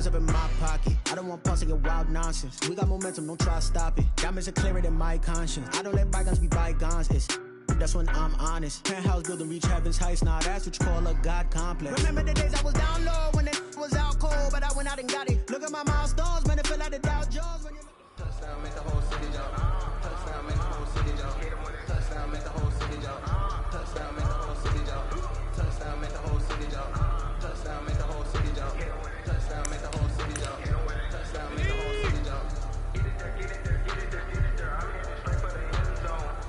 bands up in my pocket. I don't want pulse to get wild nonsense. We got momentum, don't try to stop it. Diamonds are clearer than my conscience. I don't let bygones be bygones. That's when I'm honest. Penthouse building, reach heaven's heights. Nah, that's what you call a God complex. Remember the days I was down low when it was out cold, but I went out and got it. Look at my milestones, man, it feel like the Dow Jones. When you touchdown, make the whole city jump. Touchdown, make the whole city jump. Touchdown, make the whole city jump. Touchdown, make the whole city jump. Touchdown, make the whole city jump. Touchdown, make the whole city jump. Touchdown, make the whole city jump. Touchdown, make the whole city jump. Get it there, get it there, get it there, get it there. I'm heading straight for the end zone.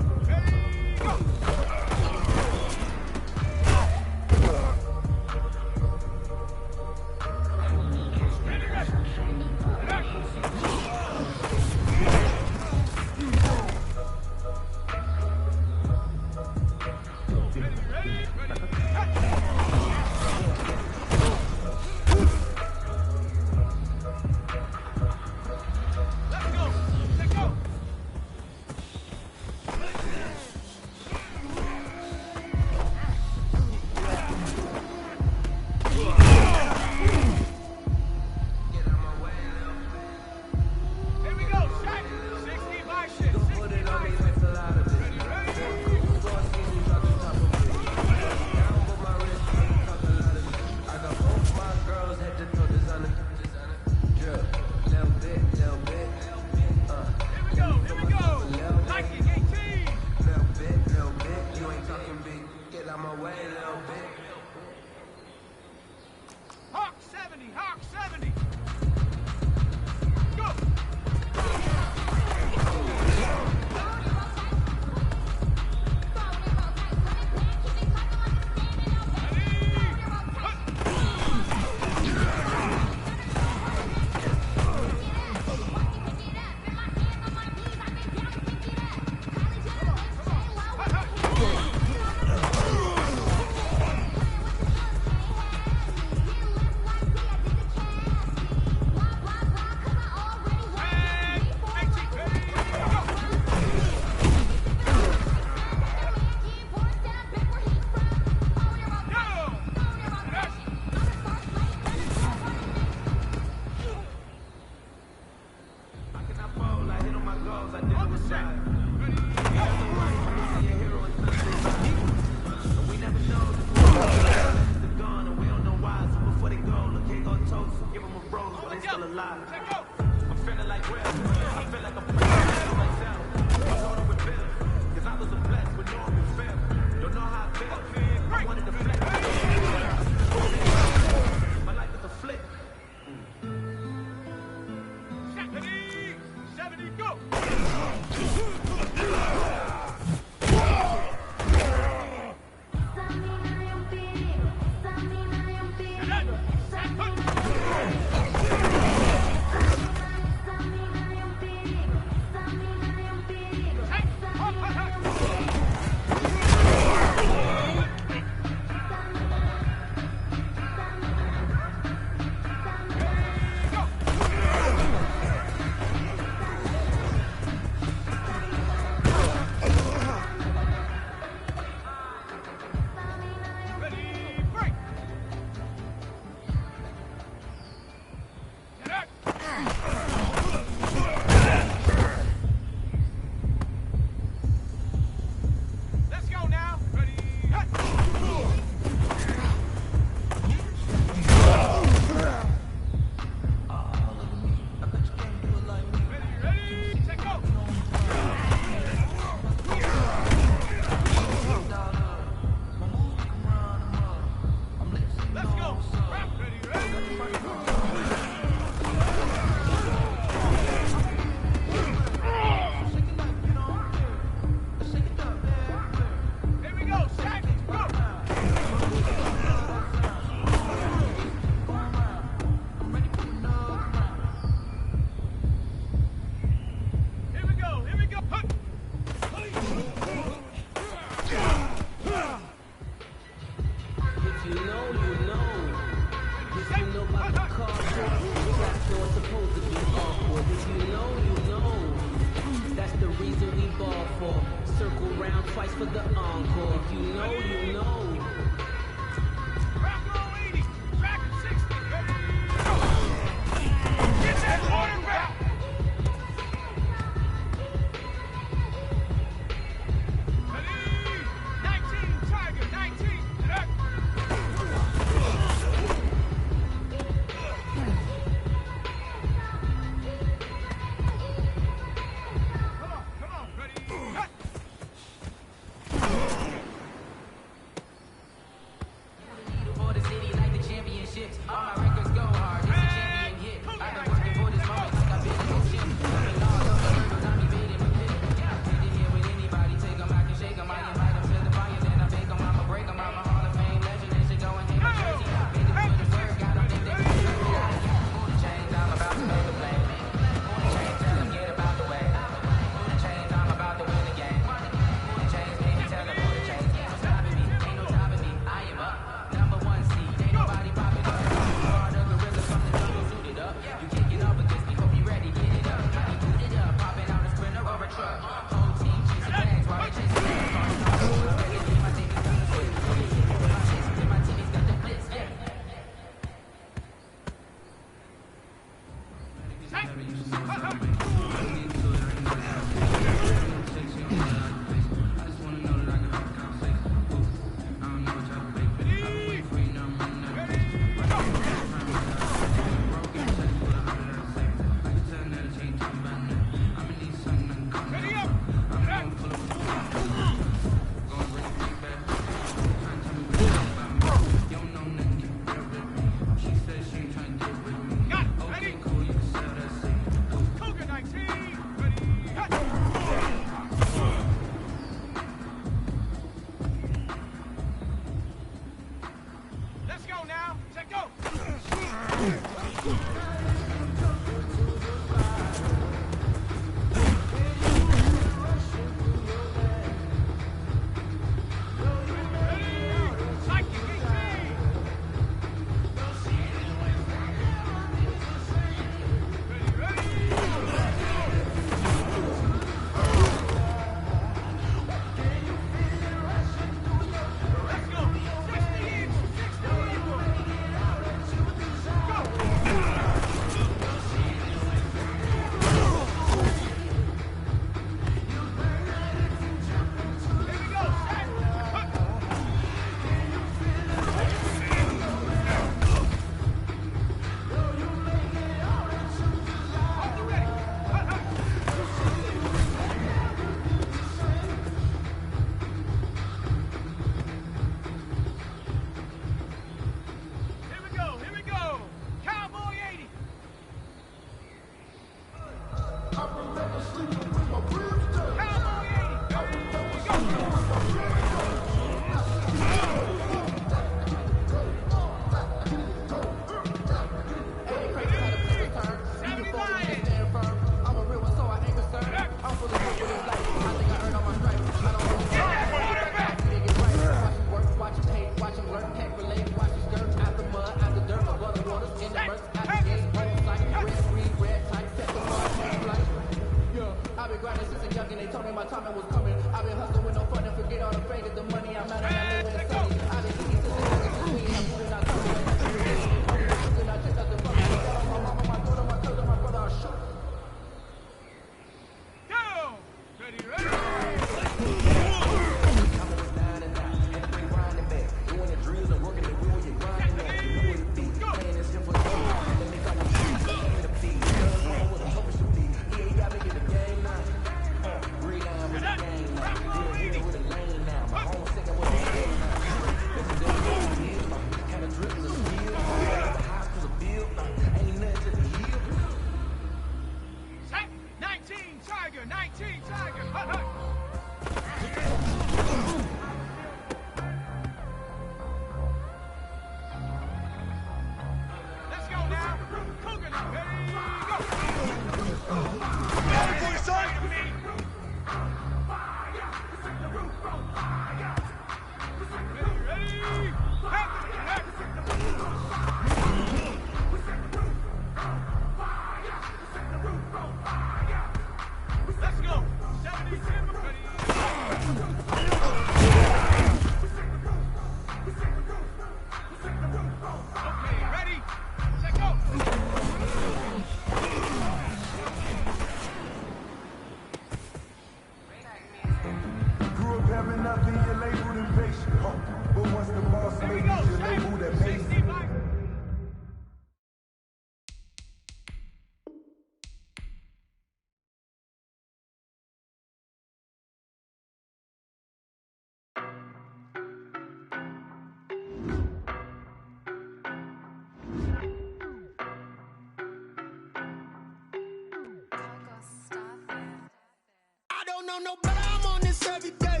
No, but I'm on this every day.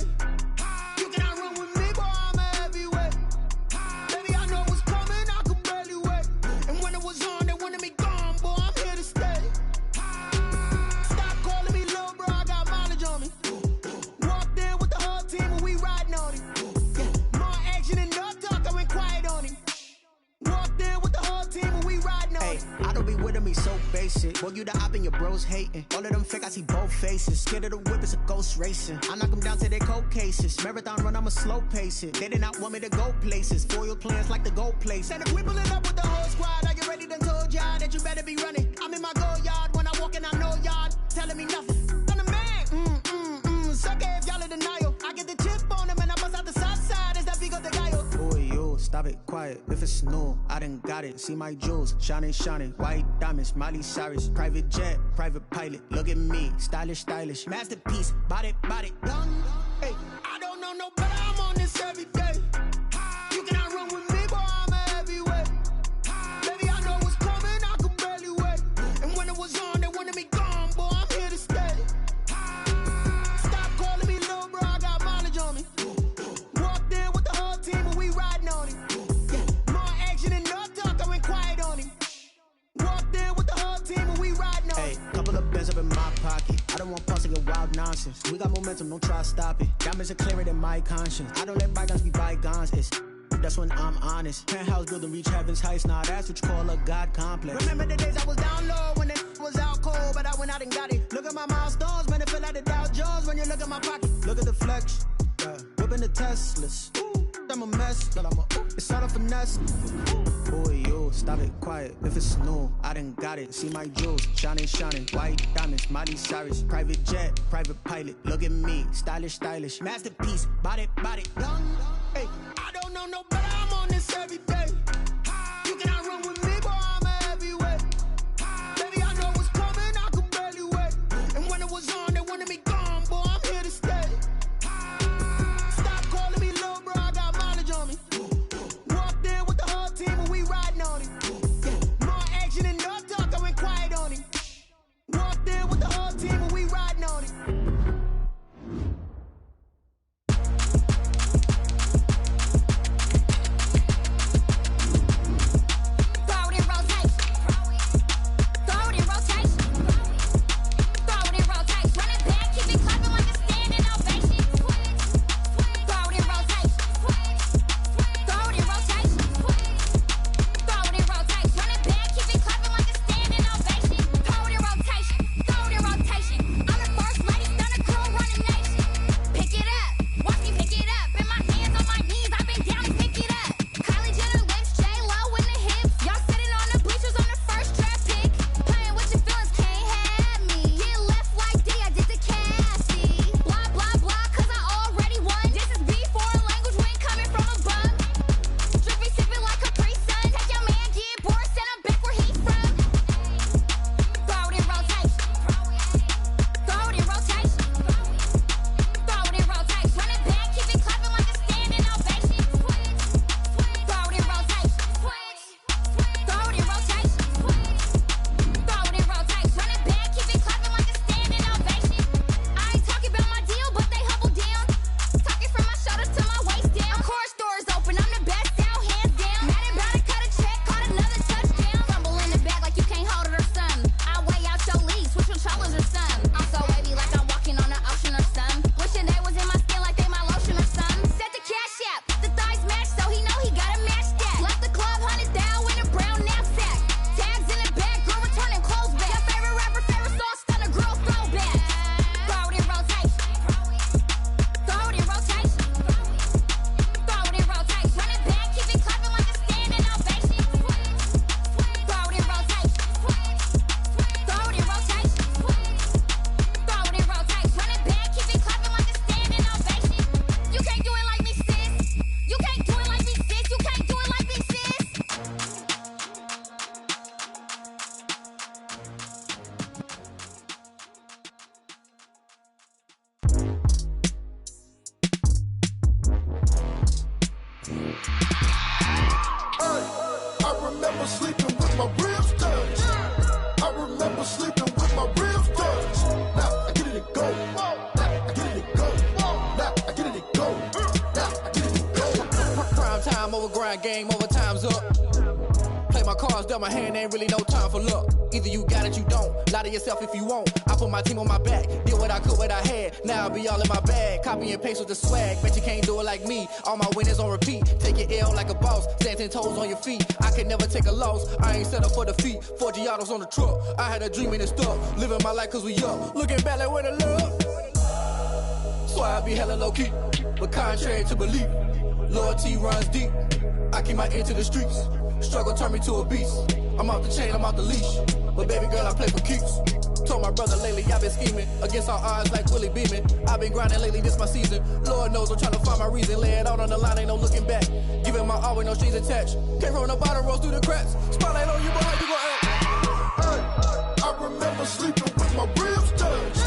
You cannot run with me, boy, I'm a heavyweight. Baby, I know what's coming, I could barely wait. And when it was on, they wanted me gone, boy, I'm here to stay. Stop calling me little bro, I got mileage on me. Walked in with the whole team and we riding on him. Yeah, more action and no talk, I went quiet on him. Walked in with the whole team and we riding on him. I don't be with him, he's so basic. Boy, you the op and your bros hating. All of them fake, I see both faces. Scared of the whip, it's a ghost racing. I knock them down to their cold cases. Marathon run, I'ma slow pace it. They did not want me to go places. Foil plans like the gold place. And if we pulling up with the whole squad, I get ready done told y'all that you better be running. I'm in my go yard. When I walk in, I know y'all telling me nothing. I'm the man. Sucker if y'all in denial. I get the chip on them and I bust out the south side. Is that Vigo de Gallo? Boy, you stop it, quiet. If it's new, I done got it. See my jewels, shining, white diamonds, Miley Cyrus, private jet, private pilot. Look at me, stylish, masterpiece, body, done. Hey, I don't know no better. I'm on this every day. You cannot run with me, boy, I'm a heavyweight. Baby, I know what's coming, I could barely wait. And when it was on, they wanted me gone, boy, I'm here to stay. Stop calling me little bro, I got mileage on me. Walked in with the whole team and we riding on him. Yeah, more action and no talk, I went quiet on him. in my pocket. I don't want pulse to get wild nonsense. We got momentum, don't try to stop it. Diamonds are clearer than my conscience. I don't let bygones be bygones. That's when I'm honest. Penthouse building, reach heaven's heights. Nah, that's what you call a God complex. Remember the days I was down low when it was out cold, but I went out and got it. Look at my milestones, man, it feel like the Dow Jones when you look at my pocket. Look at the flex, yeah. Whipping the Teslas. I'm a mess, but it's all a finesse. Boy, yo, stop it, quiet. If it's new, I done got it. See my jewels, shining, shining. White diamonds, Miley Cyrus. Private jet, private pilot. Look at me, stylish, stylish. Masterpiece, body, body. Young, hey, I don't know no better. I'm on this every day. You cannot run with me, boy, I'm a heavyweight. Baby, I know what's coming, I could barely wait. And when it was on, they wanted me gone, boy, I'm here to stay. Stop calling me little bro, I got mileage on me. Walked in with the whole team and we riding on it. More action and no talk, I went quiet on it. Walked in with the whole team and we riding on it. Game over, time's up. Play my cards dealt, my hand ain't really no time for luck. Either you got it, you don't. Lie to yourself if you won't. I put my team on my back, did what I could, what I had. Now I'll be all in my bag, copy and paste with the swag. Bet you can't do it like me. All my winners on repeat. Take your L like a boss, stand 10 toes on your feet. I could never take a loss, I ain't set up for defeat. 4 Giottos on the truck, I had a dream and it's stuck. Living my life cause we up, looking back like where the love. So I be hella low key, but contrary to belief, loyalty runs deep. I keep my ear to the streets. Struggle turned me to a beast. I'm off the chain, I'm off the leash. But baby girl, I play for keeps. Told my brother lately, I've been scheming. Against all odds like Willie Beeman. I've been grinding lately, this my season. Lord knows I'm trying to find my reason. Lay it out on the line, ain't no looking back. Giving my all with no strings attached. Can't roll no bottom, rolls through the cracks. Spotlight on you, but how you gon' act? Hey, I remember sleeping with my ribs touched.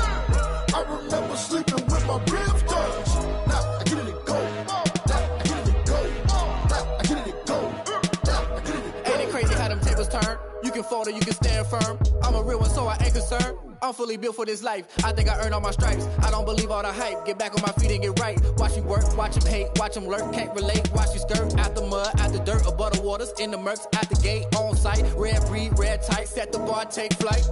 I remember sleeping with my ribs touched. Now I get it and go. You can fold or you can stand firm. I'm a real one, so I ain't concerned. I'm fully built for this life. I think I earned all my stripes. I don't believe all the hype. Get back on my feet and get right. Watch you work, watch him hate, watch him lurk. Can't relate, watch you skirt. Out the mud, out the dirt, above the waters, in the murks, out the gate, on site. Red breed, red tight, set the bar, take flight.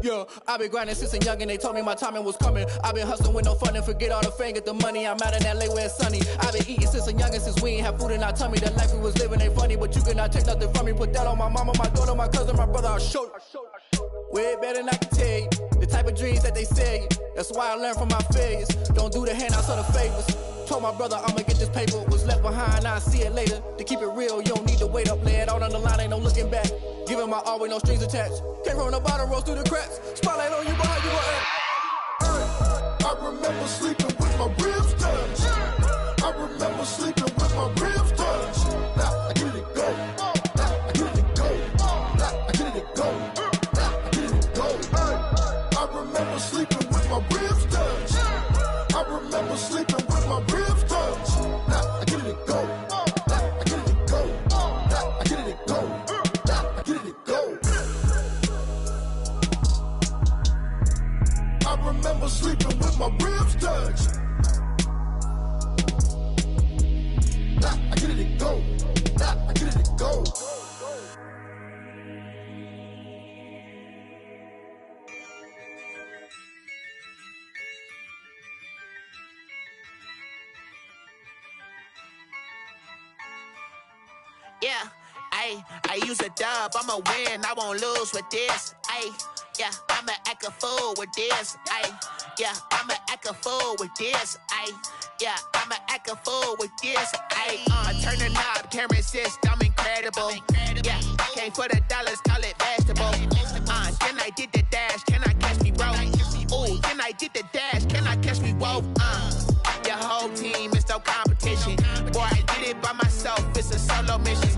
Yeah, I been grinding since a young and they told me my timing was coming. I been hustling with no fun and forget all the fame, get the money. I'm out in LA where it's sunny. I been eating since a young and since we ain't have food in our tummy. The life we was living ain't funny, but you cannot take nothing from me. Put that on my mama, my daughter, my cousin, my brother, I'll show you. Way better than I can tell you. The type of dreams that they sell you. That's why I learned from my failures. Don't do the handouts or the favors. Told my brother I'ma get this paper. Was left behind, I'll see it later. To keep it real, you don't need to wait up. Lay it out on the line, ain't no looking back. Giving my all with no strings attached. Came from the bottom, rose through the cracks. Spotlight on you, behind you, I remember sleeping with my ribs touched. I remember sleeping with my ribs touched. Now I get it go. Now I get it go. Now I get it go. Now I get it go. I remember sleeping with my ribs touched. I remember sleeping with my ribs touched. Now I get it go. Now I get it go. Now I get it go. Now I get it go. I remember sleeping with my ribs touched. Now I get it go. Now I get it go. Yeah, I use a dub, I'ma win, I won't lose with this. Yeah, I'ma act a fool with this. Yeah, I'ma act a fool with this. Yeah, I'ma act a fool with this. Turn the knob, camera assist, I'm incredible. Yeah, came for the dollars, call it vegetable. Then I did the dash, can I catch me, bro? Ooh, then I did the dash, can I catch me, whoa? Your whole team is no competition. Boy, I did it by myself, it's a solo mission.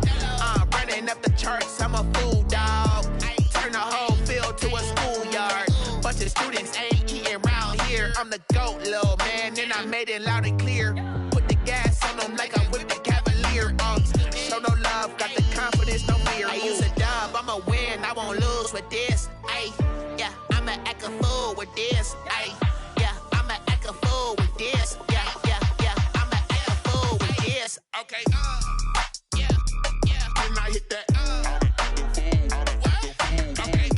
Running up the charts, I'm a fool, dog. Turn the whole field to a schoolyard. Bunch of students ain't eating round here. I'm the GOAT, little man, and I made it loud and clear. Put the gas on them like I whipped the Cavalier. Show no love, got the confidence, no fear. I use a dub, I'ma win, I won't lose with this. Yeah, I'ma act a fool with this. Yeah, I'ma act a fool with this. Yeah, I'ma act a fool with this. Okay, yeah, then I hit that. Okay,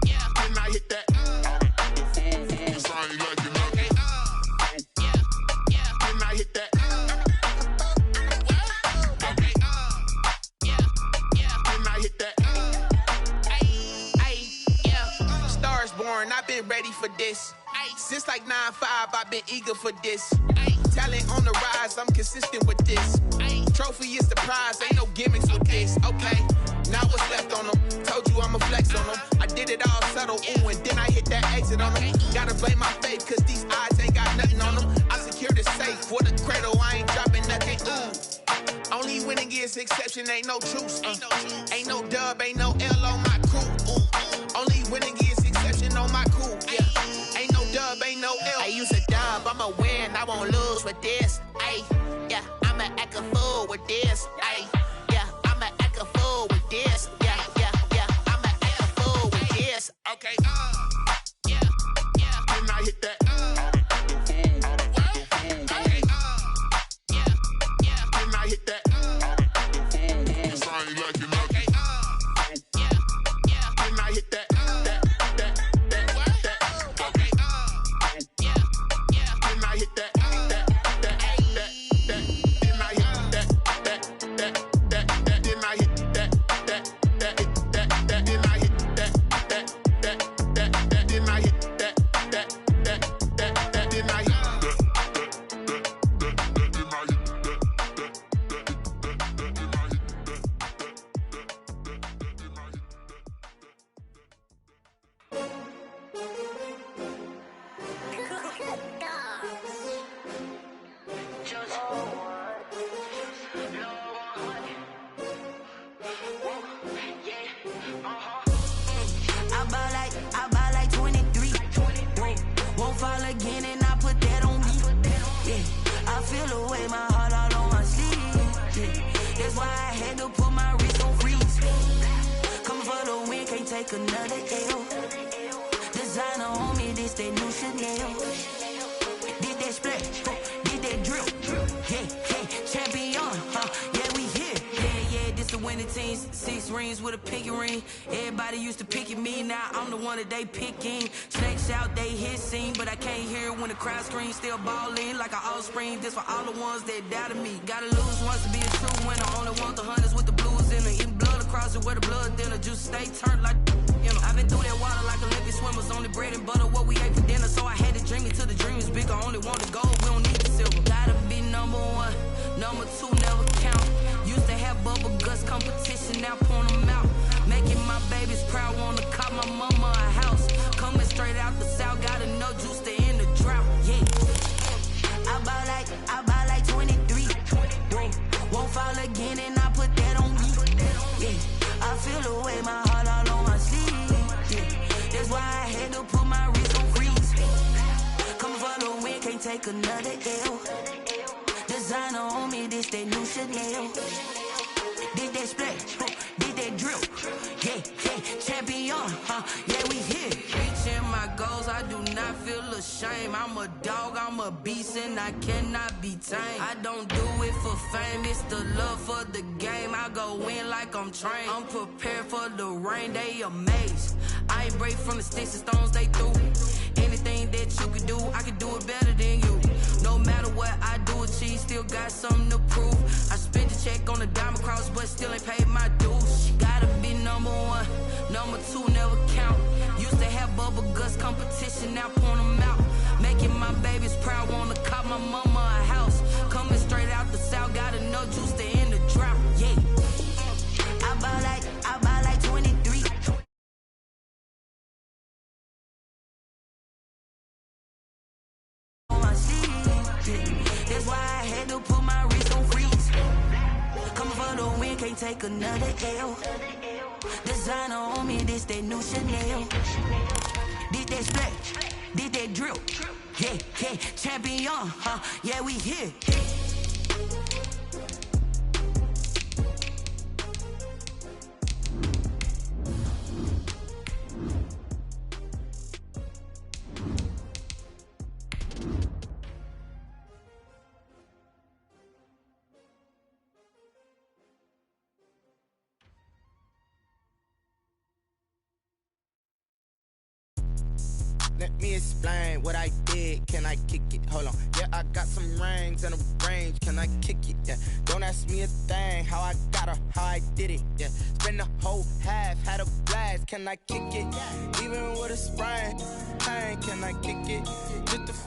yeah, then I hit that. Cause I ain't liking nothing. Yeah, then I hit that. Okay, yeah, then I hit that. Yeah, Stars born, I've been ready for this. Since like 9-5, I've been eager for this. Talent on the rise, I'm consistent with this. Trophy is the prize, ain't no gimmicks with this. Okay, now what's left on them? Told you I'ma flex on them. I did it all subtle, ooh, and then I hit that exit on them. Gotta blame my faith, cause these odds ain't got nothing on them. I secure the safe for the cradle, I ain't dropping nothing, ooh. Only winning is exception, ain't no truce. Ain't no dub, ain't no L on my crew. Only winning is exception on my crew, yeah. Ain't no dub, ain't no L. I use a dub, I'ma win, I won't lose with this. Yeah, I'ma act a fool with this. Yeah, I'ma act a fool with this. Yeah, I'ma act a fool with this. Okay, yeah, then I hit that. Okay, yeah, then I hit that. Cause I ain't liking nothing. Okay, yeah, then I hit that. Okay, yeah, then I hit that. I buy like 23. Won't fall again and I put that on me. Yeah, I feel the way, my heart all on my sleeve. Yeah, that's why I had to put my wrist on freeze. Coming for the win, can't take another L. Designer on me, this that new Chanel. Did that splash, did that drip. Yeah, champion, yeah, we here. Yeah, this the win many teams, 6 rings with a pinky ring. Everybody used to pick at me, now I'm the one that they picking. Snakes out, they hit scene, but I can't hear when the crowd screams. Still ballin' like an offspring, this for all the ones that doubted me. Gotta lose once to be a true winner, only want the hunters with the blues in it. Eating blood across it where the blood thinner, juice stay turned like you know. I've been through that water like Olympic swimmers, only bread and butter what we ate for dinner. So I had to dream it till the dream is bigger, only want the gold, we don't need the silver. Gotta be number 1, number 2 never count. Used to have bubble guts competition, now point them out. Making my babies proud, wanna cop my mama a house. Coming straight out the south, got enough juice to end the drought, yeah. I buy like 23, won't fall again and I put that on me, yeah. I feel the way, my heart all on my sleeve, yeah. That's why I had to put my wrist on freeze. Coming for the win, can't take another L. Designer on me, this that new Chanel. Did that split, did that drill, yeah, champion, yeah, we here. Reaching my goals, I do not feel ashamed. I'm a dog, I'm a beast, and I cannot be tamed. I don't do it for fame, it's the love for the game. I go in like I'm trained. I'm prepared for the rain, they amazed. I ain't break from the sticks and stones they threw. Anything that you could do, I could do it better than you. No matter what I do, achieve, still got something to prove. I spent the check on the diamond cross, but still ain't paid my dues. Gotta be number 1, number 2 never count. Used to have bubble guts competition, now point them out. Making my babies proud, wanna cop my mama a house. Coming straight out the south, got enough juice to end the drought, yeah. I buy like 23. On my sleeve, yeah. That's why I had to put my wrist on freeze. Coming for the win, can't take another L. Designer on me, this that new Chanel. Did that split, did that drill, yeah, champion, yeah, we here. Let me explain what I did. Can I kick it? Hold on. Yeah, I got some rings and a range. Can I kick it? Yeah. Don't ask me a thing. How I got her, how I did it. Yeah. Spend the whole half, had a blast. Can I kick it? Even with a sprain. Pain, can I kick it? Just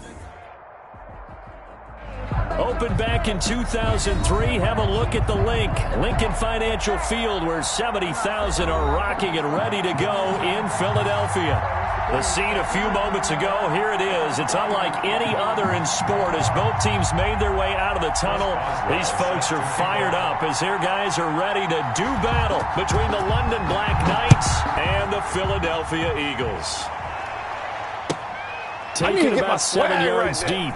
Opened back in 2003. Have a look at the link. Lincoln Financial Field, where 70,000 are rocking and ready to go in Philadelphia. The scene a few moments ago, here it is. It's unlike any other in sport as both teams made their way out of the tunnel. These folks are fired up as their guys are ready to do battle between the London Black Knights and the Philadelphia Eagles. Taking about 7 yards deep.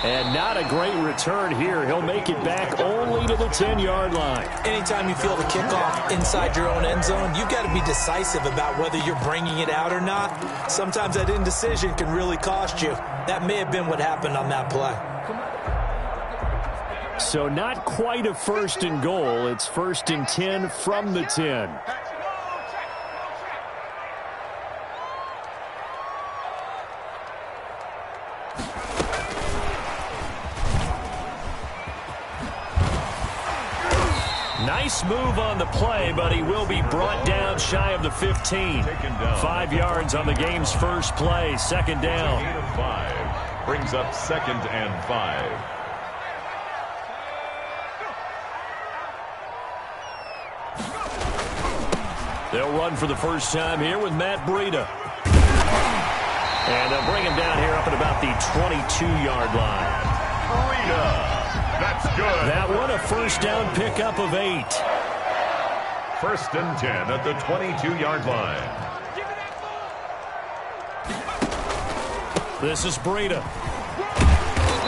And not a great return here. He'll make it back only to the 10-yard line. Anytime you feel the kickoff inside your own end zone, you've got to be decisive about whether you're bringing it out or not. Sometimes that indecision can really cost you. That may have been what happened on that play. So not quite a 1st and goal. It's 1st and 10 from the 10. Nice move on the play, but he will be brought down shy of the 15. 5 yards on the game's first play. 2nd down. 8 of 5 brings up 2nd and 5. They'll run for the first time here with Matt Breida. And they'll bring him down here up at about the 22-yard line. Breida. That's good. That one a first down pickup of 8. 1st and 10 at the 22-yard line. This is Breida.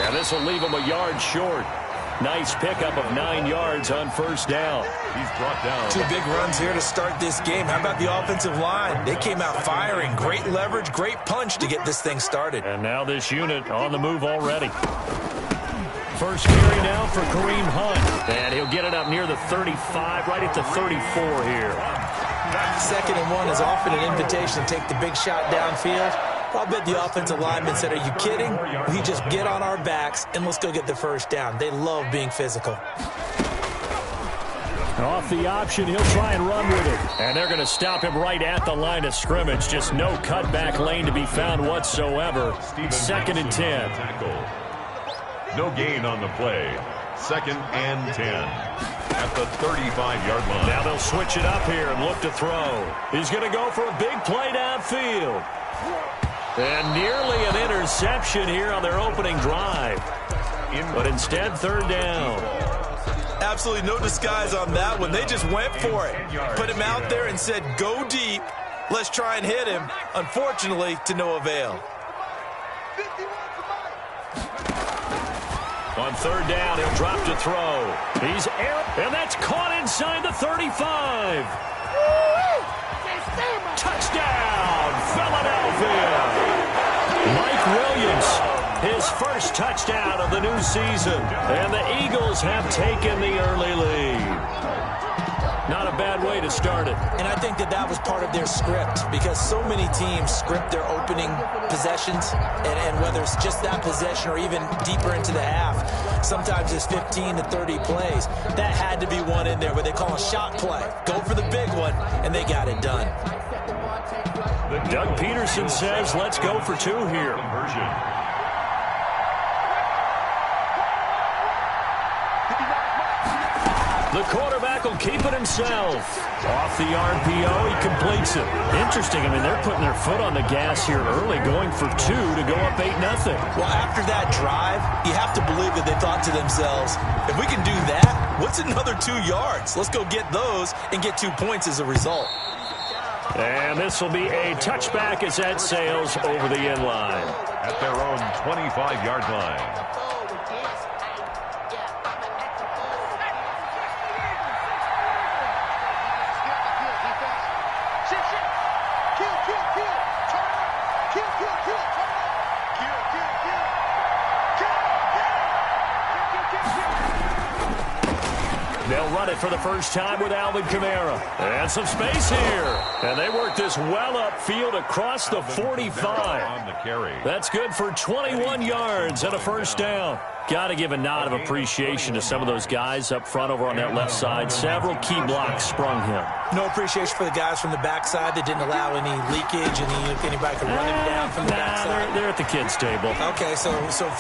And this will leave him a yard short. Nice pickup of 9 yards on 1st down. He's brought down. 2 big runs here to start this game. How about the offensive line? They came out firing. Great leverage, great punch to get this thing started. And now this unit on the move already. First carry now for Kareem Hunt. And he'll get it up near the 35, right at the 34 here. 2nd and 1 is often an invitation to take the big shot downfield. I'll bet the offensive lineman said, are you kidding? We just get on our backs and let's go get the first down. They love being physical. Off the option, he'll try and run with it. And they're going to stop him right at the line of scrimmage. Just no cutback lane to be found whatsoever. 2nd and 10. No gain on the play. 2nd and 10 at the 35-yard line. Now they'll switch it up here and look to throw. He's going to go for a big play downfield. And nearly an interception here on their opening drive. But instead, 3rd down. Absolutely no disguise on that one. They just went for it. Put him out there and said, go deep. Let's try and hit him. Unfortunately, to no avail. On 3rd down, he'll drop to throw. He's and that's caught inside the 35. Touchdown, Philadelphia. Mike Williams, his first touchdown of the new season. And the Eagles have taken the early lead. Not a bad way to start it. And I think that was part of their script, because so many teams script their opening possessions, and whether it's just that possession or even deeper into the half, sometimes it's 15 to 30 plays. That had to be one in there where they call a shot play. Go for the big one, and they got it done. Doug Peterson says, let's go for 2 here. The quarterback will keep it himself. Off the RPO, he completes it. Interesting, I mean, they're putting their foot on the gas here early, going for 2 to go up 8-0. Well, after that drive, you have to believe that they thought to themselves, if we can do that, what's another 2 yards? Let's go get those and get 2 points as a result. And this will be a touchback as that sails over the end line. At their own 25-yard line. They'll run it for the first time with Alvin Kamara. And some space here. And they work this well upfield across the 45. That's good for 21 yards and a first down. Got to give a nod of appreciation to some of those guys up front over on that left side. Several key blocks sprung him. No appreciation for the guys from the backside that didn't allow any leakage, and if anybody could run him down from the backside. They're at the kids' table. Okay, so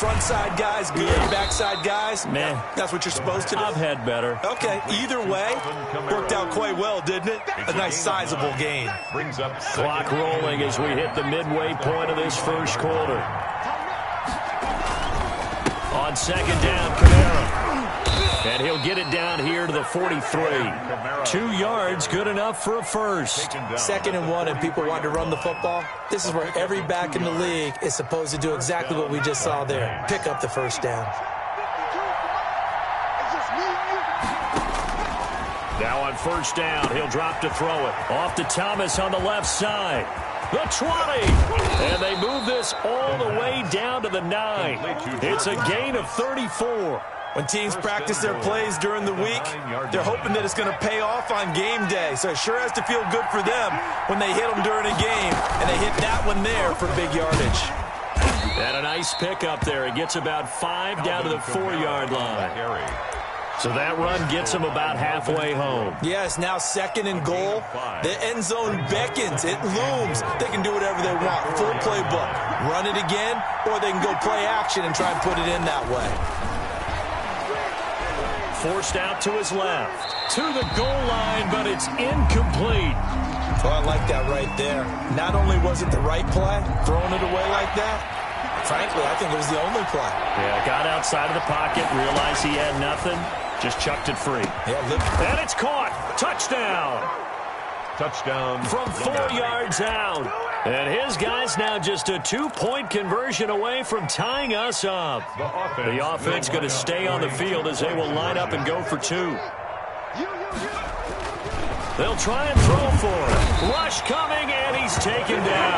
front side guys good, backside guys, man, that's what you're supposed to do. I've had better. Okay, either way, worked out quite well, didn't it? A nice sizable gain. Clock rolling as we hit the midway point of this first quarter. On 2nd down, Kamara. And he'll get it down here to the 43. 2 yards, good enough for a first. 2nd and 1, and people want to run the football. This is where every back in the league is supposed to do exactly what we just saw there. Pick up the first down. Now on 1st down, he'll drop to throw it. Off to Thomas on the left side. The 20, and they move this all the way down to the 9. It's a gain of 34. When teams practice their plays during the week, they're hoping that it's going to pay off on game day. So it sure has to feel good for them when they hit them during a game, and they hit that one there for big yardage. And a nice pick up there. It gets about 5 down to the 4-yard line. So that run gets them about halfway home. Yes, now 2nd and goal. The end zone beckons. It looms. They can do whatever they want. Full playbook. Run it again, or they can go play action and try and put it in that way. Forced out to his left. To the goal line, but it's incomplete. Oh, I like that right there. Not only was it the right play, throwing it away like that, frankly, I think it was the only play. Yeah, got outside of the pocket, realized he had nothing. Just chucked it free. Yeah, and it's caught. Touchdown. Touchdown. From 4 yards out. And his guys now just a 2-point conversion away from tying us up. The offense going to stay on the field as they will line up and go for 2. They'll try and throw for it. Rush coming, and he's taken down.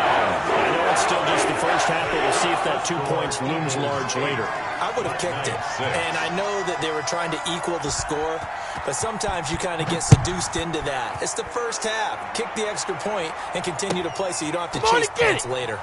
I know it's still just the first half, but we'll see if that 2 points looms large later. I would have kicked it. And I know that they were trying to equal the score, but sometimes you kind of get seduced into that. It's the first half. Kick the extra point and continue to play so you don't have to chase points later.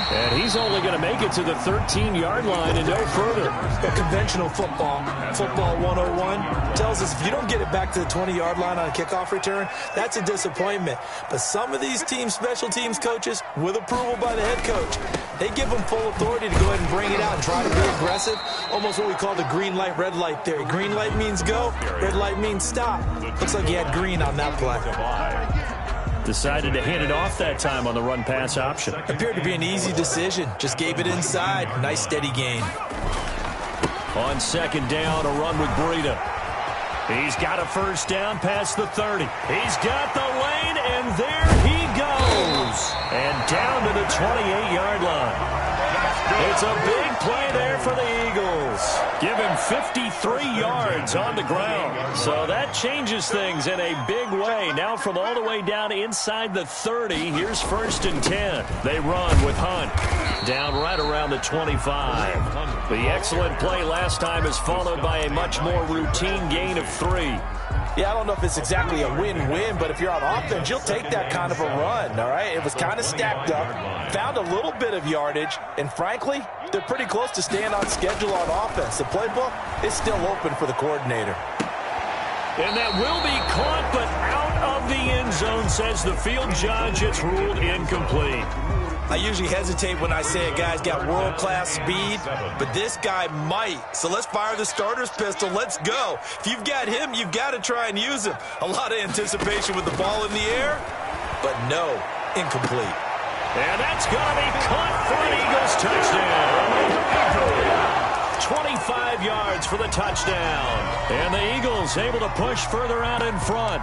And he's only going to make it to the 13-yard line and no further. But conventional football 101, tells us if you don't get it back to the 20-yard line on a kickoff return, that's a disappointment. But some of these teams, special teams coaches, with approval by the head coach, they give them full authority to go ahead and bring it out and try to be aggressive. Almost what we call the green light, red light theory. Green light means go, red light means stop. Looks like he had green on that play. Decided to hand it off that time on the run-pass option. Appeared to be an easy decision. Just gave it inside. Nice steady gain. On second down, a run with Breida. He's got a first down past the 30. He's got the lane, and there he goes. And down to the 28-yard line. It's a big play there for the Eagles. Give him 53 yards on the ground. So that changes things in a big way. Now from all the way down inside the 30, here's 1st and 10. They run with Hunt. Down right around the 25. The excellent play last time is followed by a much more routine gain of 3. Yeah, I don't know if it's exactly a win-win, but if you're on offense, you'll take that kind of a run, all right? It was kind of stacked up, found a little bit of yardage, and frankly, they're pretty close to staying on schedule on offense. The playbook is still open for the coordinator. And that will be caught, but out of the end zone, says the field judge. It's ruled incomplete. I usually hesitate when I say a guy's got world-class speed, but this guy might. So let's fire the starter's pistol. Let's go. If you've got him, you've got to try and use him. A lot of anticipation with the ball in the air, but no, incomplete. And that's going to be caught for an Eagles touchdown. 25 yards for the touchdown. And the Eagles able to push further out in front.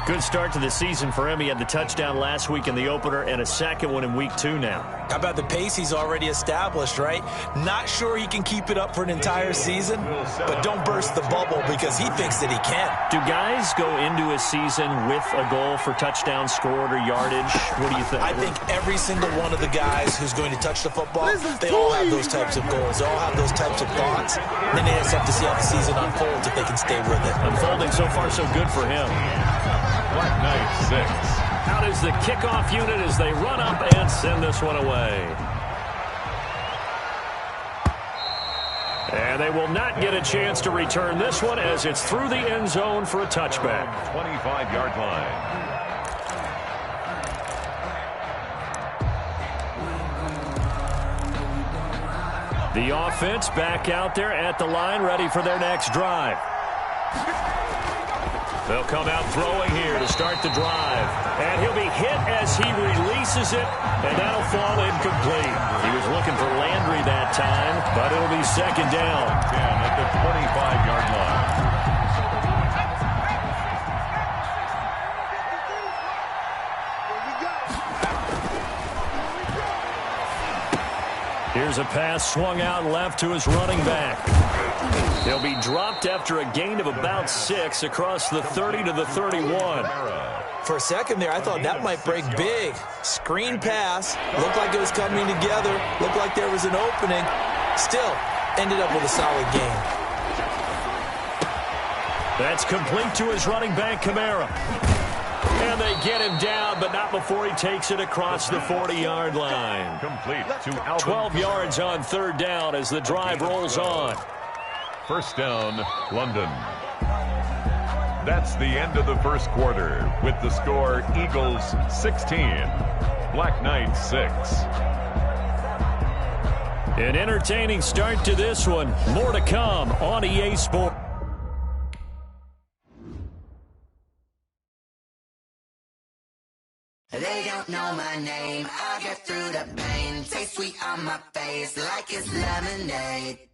Good start to the season for him. He had the touchdown last week in the opener and a second one in week 2 now. How about the pace he's already established, right? Not sure he can keep it up for an entire season, but don't burst the bubble because he thinks that he can. Do guys go into a season with a goal for touchdown scored or yardage? What do you think? I think every single one of the guys who's going to touch the football, they all have those types of goals. They all have those types of thoughts. And then they just have to see how the season unfolds if they can stay with it. Unfolding so far so good for him. Black Knight 6. Out is the kickoff unit as they run up and send this one away. And they will not get a chance to return this one as it's through the end zone for a touchback. 25-yard line. The offense back out there at the line, ready for their next drive. They'll come out throwing here to start the drive. And he'll be hit as he releases it, and that'll fall incomplete. He was looking for Landry that time, but it'll be second down. 10 at the 25-yard line. Here's a pass swung out left to his running back. He'll be dropped after a gain of about 6 across the 30 to the 31. For a second there, I thought that might break big. Screen pass. Looked like it was coming together. Looked like there was an opening. Still, ended up with a solid gain. That's complete to his running back, Kamara. And they get him down, but not before he takes it across the 40-yard line. Complete to Alvin. 12 yards on third down as the drive rolls on. First down, London. That's the end of the first quarter with the score Eagles 16, Black Knight 6. An entertaining start to this one. More to come on EA Sports. They don't know my name. I'll get through the pain. Taste sweet on my face like it's lemonade.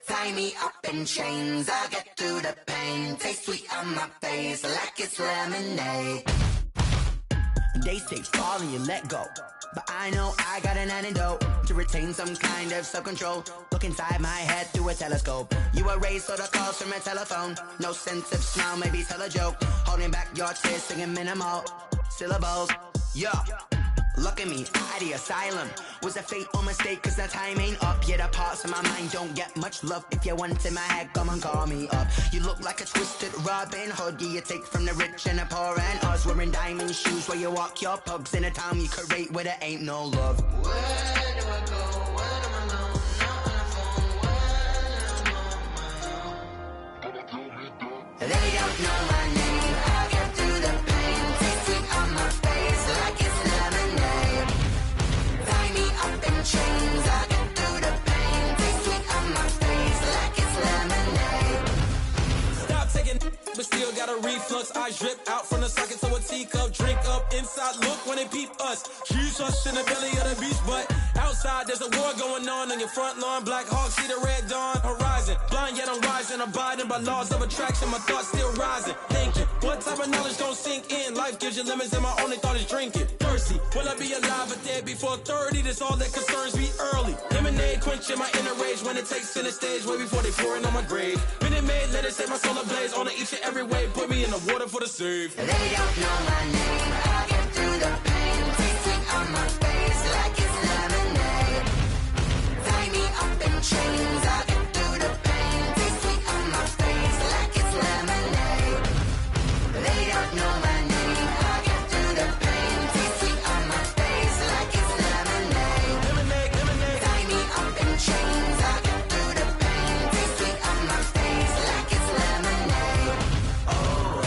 Tie me up in chains, I'll get through the pain. Taste sweet on my face like it's lemonade. They say fall and you let go, but I know I got an antidote to retain some kind of self-control. Look inside my head through a telescope. You erase all the calls from a telephone. No sense of smile, maybe tell a joke. Holding back your tears, singing minimal syllables. Yeah. Look at me, out the asylum. Was a fate or mistake, cause the time ain't up. Yet the parts of my mind don't get much love. If you want in my head, come and call me up. You look like a twisted Robin Hood. You take from the rich and the poor and us. Wearing diamond shoes where you walk your pugs. In a town you create where there ain't no love. Where do I go? Where am I alone? Not on my own. They don't know my name. I'll get through the pain. Taste sweet on my face like it's lemonade. Tie me up in chains. I'll get through the pain. Taste sweet on my face like it's lemonade. Stop taking, but still got a reflux. I drip out from the socket to a teacup. Drink up inside, look when they peep us. Huge us in the belly of the beach, but outside there's a war going on your front lawn. Black Hawk, see the red dawn horizon. Blind yet I'm rising, abiding by laws of attraction. My thoughts still rising. Thinking, what type of knowledge don't sink in? Life gives you lemons and my only thought is drinking. Thirsty, will I be alive or dead before 30? That's all that concerns me early. Lemonade quenching my inner rage when it takes center stage way before they pour it on my grave. Minute Maid, let it set my soul ablaze. On each and every way, put me in the water for the save. They don't know my name. I'll get through the pain. Taste sweet on my face like it's lemonade. Tie me up in chains. I'll get through the pain. Taste sweet on my face like it's lemonade. They don't know my name. I'll get through the pain. Taste sweet on my face like it's lemonade. Lemonade. Tie me up in chains. I'll get through the pain. Taste sweet on my face like it's lemonade. Oh.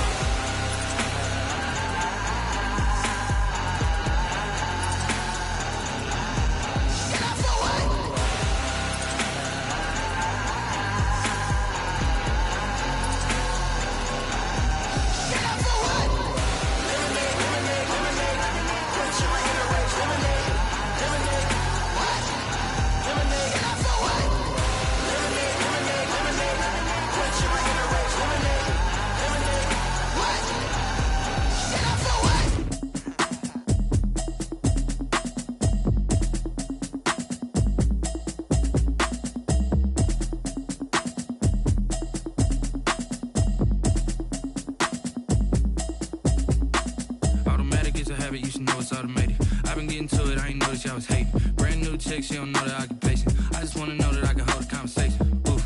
Automatic is a habit, you should know it's automated. I've been getting to it, I ain't noticed y'all was hating. Brand new chick, she don't know the occupation. I just wanna know that I can hold a conversation. Oof,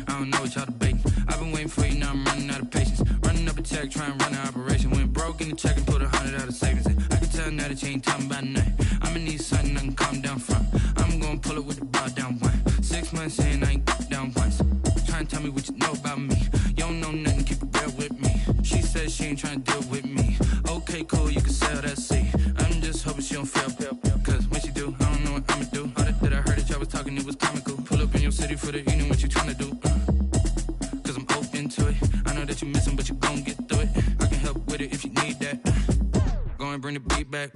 I don't know what y'all debating. I've been waiting for you, now I'm running out of patience. Running up a check, trying to run an operation. Went broke in the check and put 100 out of savings in. I can tell now that you ain't talking about nothing. I'ma need something I can calm down from. I'm gonna pull it with the bar down one. 6 months in, I ain't down once. Trying to tell me what you know about me. You don't know nothing, keep it real with me. She says she ain't trying to deal with me. Okay, cool, you can sell that seat. I'm just hoping she don't fail. Cause when she do, I don't know what I'ma do. All that I heard that y'all was talking, it was comical. Pull up in your city for the evening, what you trying to do? Cause I'm open to it. I know that you missing, but you gon' get through it. I can help with it if you need that. Go and bring the beat back.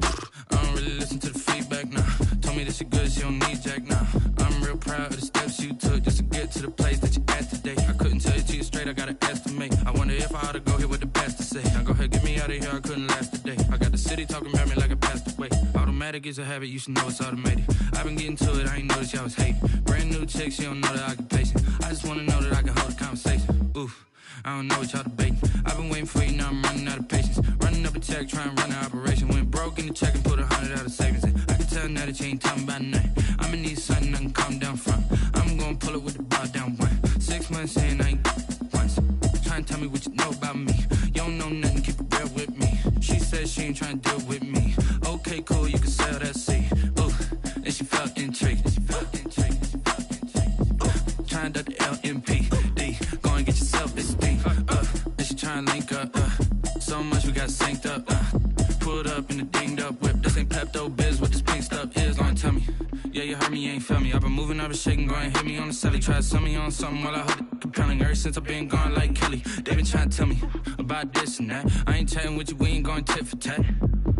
I don't really listen to the feedback, nah. Told me that she good, she don't need jack, nah. I'm real proud of the steps you took just to get to the place that you at today. I couldn't tell you to you straight, I gotta estimate. I wonder if I ought to go here with the pastor say. Now go ahead, get me out of here, I couldn't last today. I got the city talking about me like I passed away. Automatic is a habit, you should know it's automated. I've been getting to it, I ain't noticed y'all was hating. Brand new chick, she don't know the occupation. I just wanna know that I can hold a conversation. Oof, I don't know what y'all debating. I've been waiting for you, now I'm running out of patience. Running up a check, trying to run an operation. Went broke in the check and put 100 out of savings in. I can tell now that you ain't talking about nothing. I'ma need something I can calm down from. I'm gonna pull it with the bar down one. 6 months in, I ain't once. Trying to tell me what you know about me. You don't know nothing, keep it real with me. She says she ain't trying to deal with me. Okay, cool, you can sell that seat. Ooh, and she felt intrigued. Trying to the LMPD. Go and get yourself this thing. And she trying to link up. So much we got synced up. Pulled up in the dinged up whip. This ain't Pepto-Biz, what this pink stuff is. Long tell me. Yeah, you heard me, you ain't feel me. I've been moving, I've been shaking, go and hit me on the celly. Try to sell me on something while I hold it compelling. Ever since I've been gone like Kelly, they been trying to tell me about this and that. I ain't chatting with you, we ain't going tit for tat.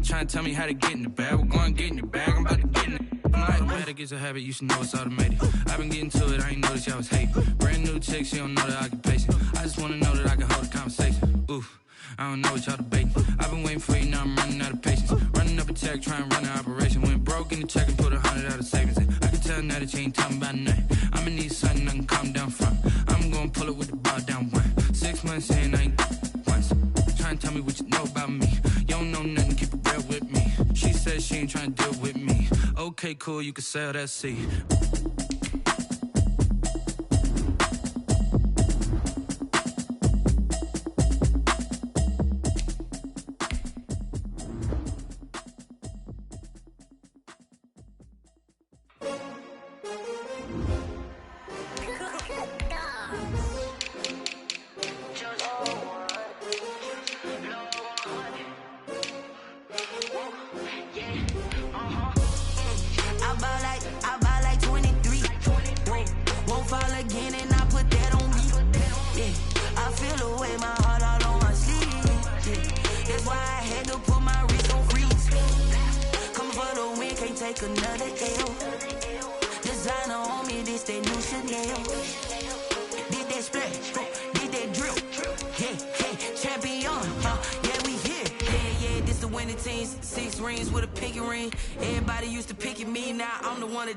Trying to tell me how to get in the bag, we're going to get in the bag, I'm about to get in it. Automatic is a habit, you should know it's automated. I've been getting to it, I ain't noticed y'all was hating. Brand new chick, she don't know that I can pace it. I just wanna know that I can hold a conversation. Oof, I don't know what y'all debating. I've been waiting for you, now I'm running out of patience. Running up a check, trying to run an operation. Went broke in the check and put 100 out of savings in. I can tell now that you ain't talking about nothing. I'ma need something I can calm down from. I'm gonna pull it with the bar down one. 6 months in, I ain't once. Trying to tell me what you know about me. You don't know nothing, keep it real with me. She said she ain't trying to deal with me. Okay, cool, you can sell that seed.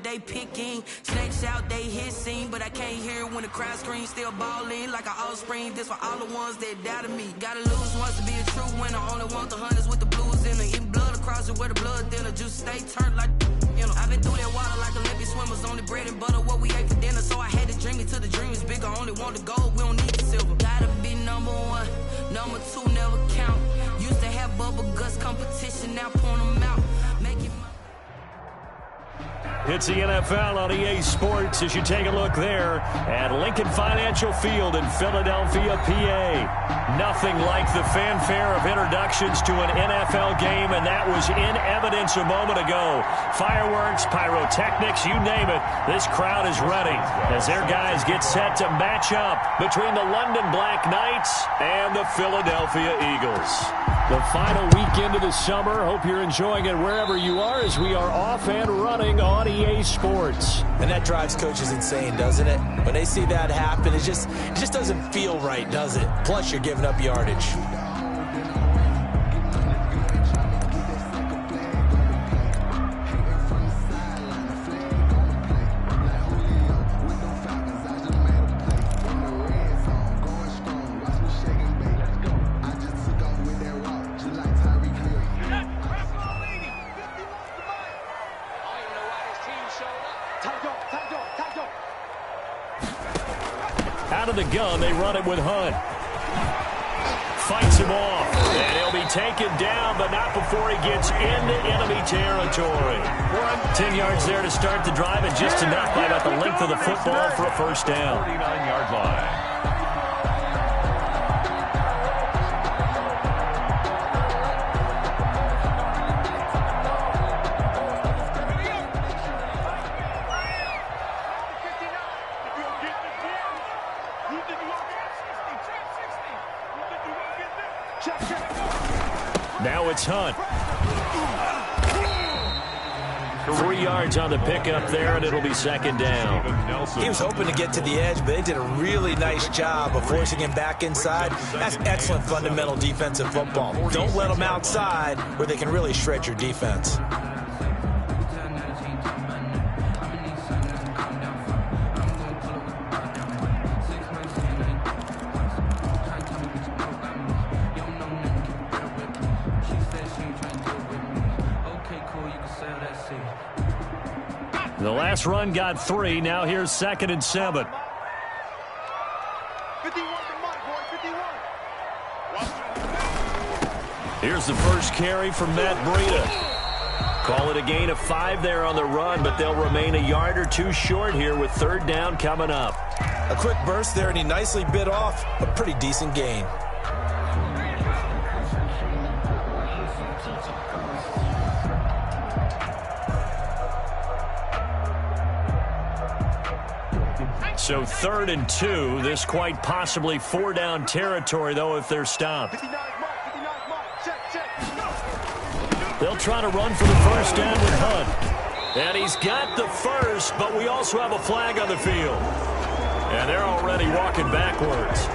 They picking snakes out, they hissing, but I can't hear it when the crowd screams. Still balling like an offspring. This for all the ones that doubted me. Gotta lose once to be a true winner. Only want the hunters with the blues in it. Eating blood across it where the blood thinner. Juice stay turned like you know. I've been through that water like Olympic swimmers. Only bread and butter what we ate for dinner. So I had to dream it till the dream is bigger. Only want the gold, we don't need the silver. Gotta be number one, number two never count. Used to have bubble guts competition, now point them out. Make it. It's the NFL on EA Sports as you take a look there at Lincoln Financial Field in Philadelphia, PA. Nothing like the fanfare of introductions to an NFL game, and that was in evidence a moment ago. Fireworks, pyrotechnics, you name it. This crowd is ready as their guys get set to match up between the London Black Knights and the Philadelphia Eagles. The final weekend of the summer. Hope you're enjoying it wherever you are as we are off and running on EA Sports. And that drives coaches insane, doesn't it? When they see that happen, it just doesn't feel right, does it? Plus, you're giving up yardage. Out of the gun, they run it with Hunt. Fights him off, and he'll be taken down, but not before he gets into enemy territory. 10 yards there to start the drive, and just enough by about the length of the football for a first down. 49-yard line. Now it's Hunt. 3 yards on the pickup there, and it'll be second down. He was hoping to get to the edge, but they did a really nice job of forcing him back inside. That's excellent fundamental defensive football. Don't let them outside where they can really shred your defense. The last run got 3. Now here's 2nd and 7. 51 to Mike, boy, 51. Here's the first carry from Matt Breida. Call it a gain of 5 there on the run, but they'll remain a yard or two short here with 3rd down coming up. A quick burst there, and he nicely bit off a pretty decent gain. So 3rd and 2. This quite possibly 4-down territory, though, if they're stopped. They'll try to run for the first down with Hunt. And he's got the first, but we also have a flag on the field. And they're already walking backwards.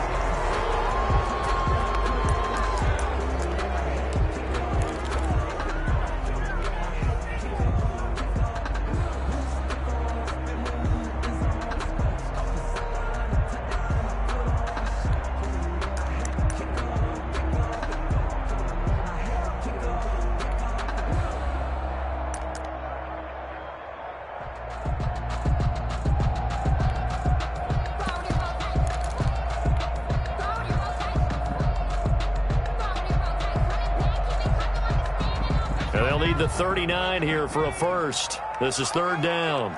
And they'll need the 39 here for a first. This is third down.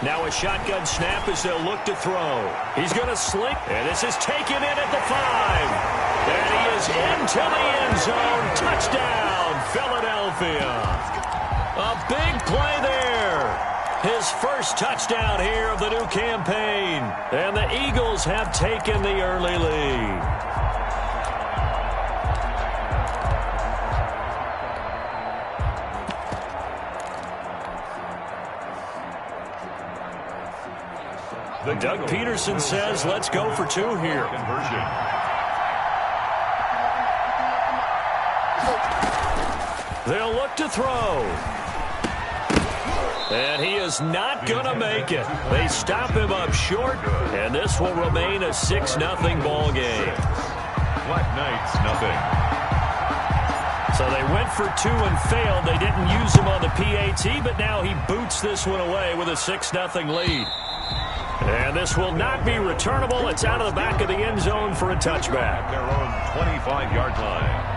Now a shotgun snap as they'll look to throw. He's going to slink, and this is taken in at the 5. And he is into the end zone. Touchdown, Philadelphia. A big play there. His first touchdown here of the new campaign. And the Eagles have taken the early lead. Doug Peterson says, let's go for 2 here. They'll look to throw. And he is not going to make it. They stop him up short, and this will remain a 6-0 ball game. Black Knights, nothing. So they went for 2 and failed. They didn't use him on the PAT, but now he boots this one away with a 6-0 lead. And this will not be returnable. It's out of the back of the end zone for a touchback. At their own 25-yard line.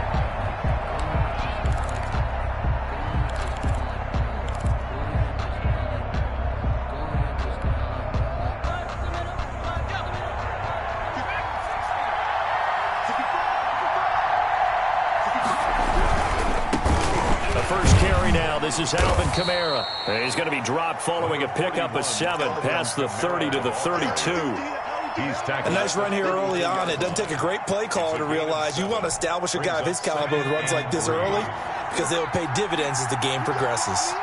This is Alvin Kamara. And he's going to be dropped following a pickup of 7 past the 30 to the 32. A nice run here early on. It doesn't take a great play caller to realize you want to establish a guy of his caliber with runs like this early because they will pay dividends as the game progresses.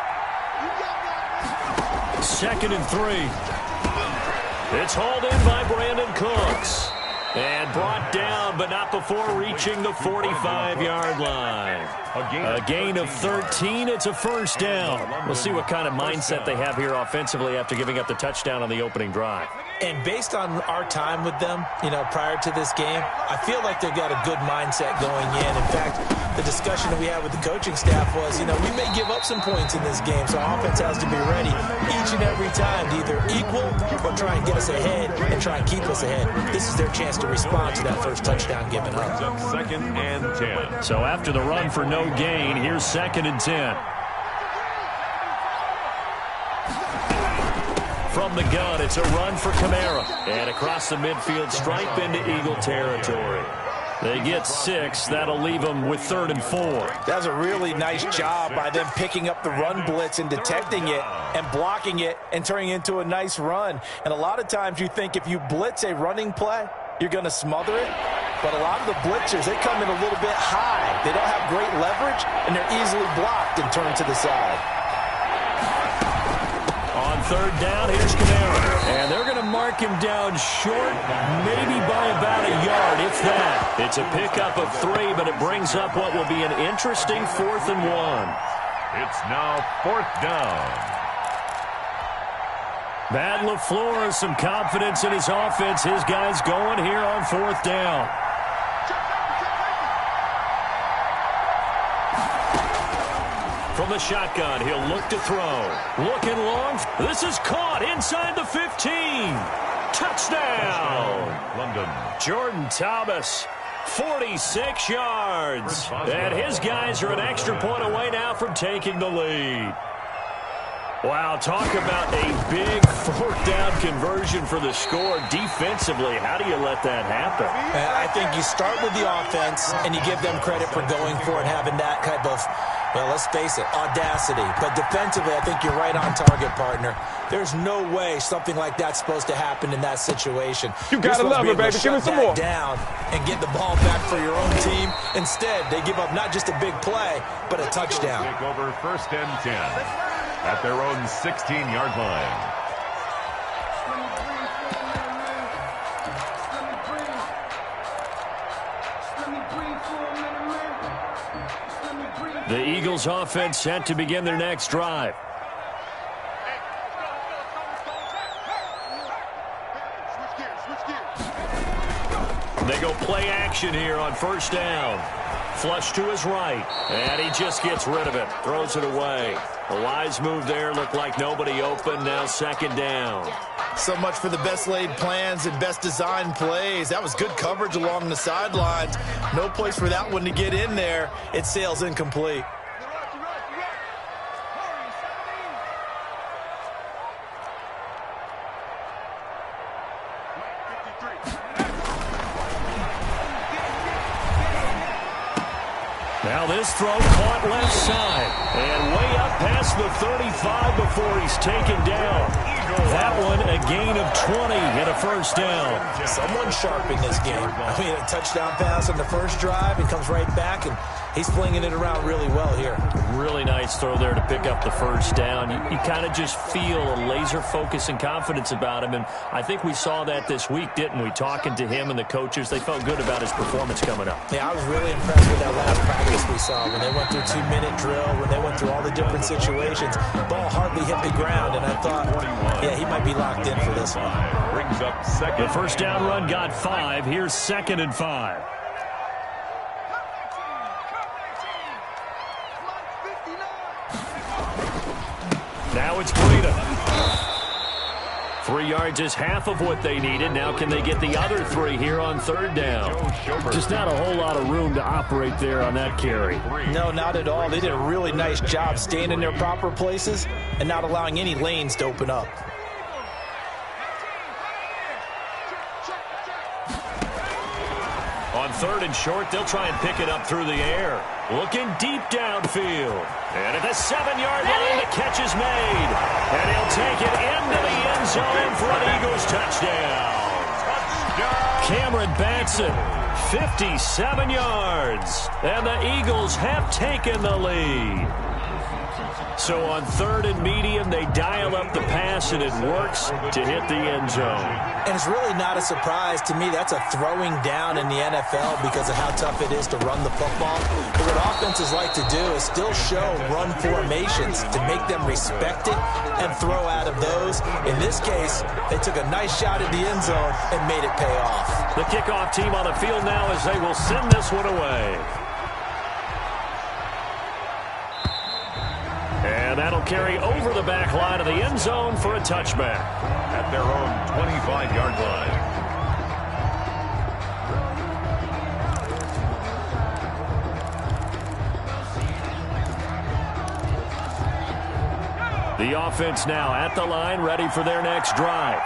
2nd and 3. It's hauled in by Brandon Cooks. And brought down, but not before reaching the 45-yard line. A gain of 13. It's a first down. We'll see what kind of mindset they have here offensively after giving up the touchdown on the opening drive. And based on our time with them, prior to this game, I feel like they've got a good mindset going in. In fact, the discussion that we had with the coaching staff was, we may give up some points in this game, so our offense has to be ready each and every time to either equal or try and get us ahead and try and keep us ahead. This is their chance to respond to that first touchdown given up. 2nd and 10. So after the run for no gain, here's 2nd and 10. From the gun, it's a run for Kamara. And across the midfield stripe into Eagle territory. They get 6. That'll leave them with 3rd and 4. That's a really nice job by them picking up the run blitz and detecting it and blocking it and turning it into a nice run. And a lot of times you think if you blitz a running play, you're going to smother it. But a lot of the blitzers, they come in a little bit high. They don't have great leverage, and they're easily blocked and turned to the side. On 3rd down, here's Kamara. And they're going to mark him down short, maybe by about a yard, if that. It's a pickup of 3, but it brings up what will be an interesting 4th and 1. It's now 4th down. Matt LaFleur has some confidence in his offense. His guys going here on 4th down. From the shotgun, he'll look to throw. Looking long. This is caught inside the 15. Touchdown. London. Jordan Thomas, 46 yards. And his guys are an extra point away now from taking the lead. Wow, talk about a big 4th down conversion for the score. Defensively, how do you let that happen? I think you start with the offense, and you give them credit for going for it, having that type of Well, let's face it, audacity. But defensively, I think you're right on target, partner. There's no way something like that's supposed to happen in that situation. You gotta love it, baby. Give me some more. Down and get the ball back for your own team. Instead, they give up not just a big play, but a touchdown. Take over 1st and 10 at their own 16-yard line. The Eagles offense set to begin their next drive. They go play action here on 1st down. Flush to his right, and he just gets rid of it. Throws it away. A wise move there. Looked like nobody open. Now 2nd down. So much for the best laid plans and best designed plays. That was good coverage along the sidelines. No place for that one to get in there. It sails incomplete. Now this throw caught left side and way up past the 35 before he's taken down. That one a gain of 20 and a 1st down. Someone sharp in this game. I mean, a touchdown pass on the first drive and comes right back, and he's flinging it around really well here. Really nice throw there to pick up the 1st down. You kind of just feel a laser focus and confidence about him, and I think we saw that this week, didn't we? Talking to him and the coaches, they felt good about his performance coming up. Yeah, I was really impressed with that last practice we saw when they went through 2-minute drill, when they went through all the different situations. Ball hardly hit the ground, and I thought, yeah, he might be locked in for this one. Brings up 2nd. The 1st down run got 5. Here's 2nd and 5. Now it's Breida. 3 yards is half of what they needed. Now can they get the other 3 here on 3rd down? Just not a whole lot of room to operate there on that carry. No, not at all. They did a really nice job staying in their proper places and not allowing any lanes to open up. On 3rd and short, they'll try and pick it up through the air. Looking deep downfield. And at the 7-yard line, the catch is made. And he'll take it into the end zone for an Eagles touchdown. Cameron Batson, 57 yards. And the Eagles have taken the lead. So on 3rd and medium, they dial up the pass, and it works to hit the end zone. And it's really not a surprise to me. That's a throwing down in the NFL because of how tough it is to run the football. But what offenses like to do is still show run formations to make them respect it and throw out of those. In this case, they took a nice shot at the end zone and made it pay off. The kickoff team on the field now as they will send this one away. And that'll carry over the back line of the end zone for a touchback. At their own 25-yard line. The offense now at the line, ready for their next drive.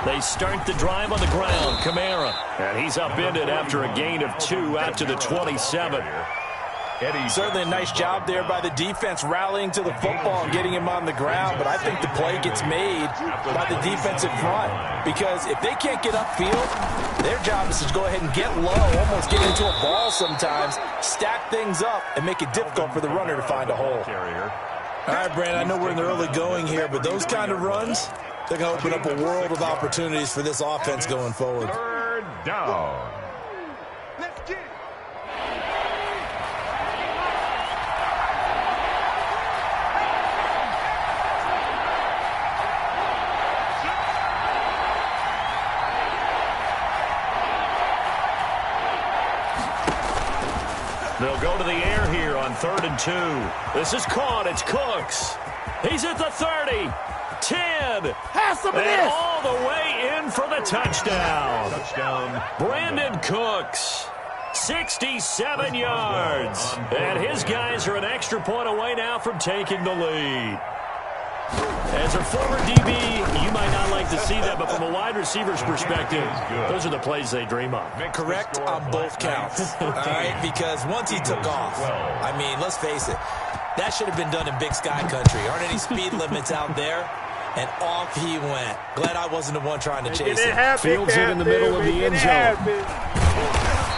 They start the drive on the ground. Kamara. And he's upended after a gain of 2 out to the 27. Certainly a nice job there by the defense rallying to the football and getting him on the ground, but I think the play gets made by the defensive front because if they can't get upfield, their job is to go ahead and get low, almost get into a ball sometimes, stack things up, and make it difficult for the runner to find a hole. All right, Brandon, I know we're in the early going here, but those kind of runs, they're going to open up a world of opportunities for this offense going forward. 3rd down. They'll go to the air here on 3rd and 2. This is caught. It's Cooks. He's at the 30. 10. And all the way in for the touchdown. Brandon Cooks. 67 yards. And his guys are an extra point away now from taking the lead. As a former DB, you might not like to see that, but from a wide receiver's perspective, those are the plays they dream of. Correct on both counts, all right? Because once he took off, I mean, let's face it, that should have been done in Big Sky country. Aren't any speed limits out there? And off he went. Glad I wasn't the one trying to chase it. Fields it in the middle of the end zone.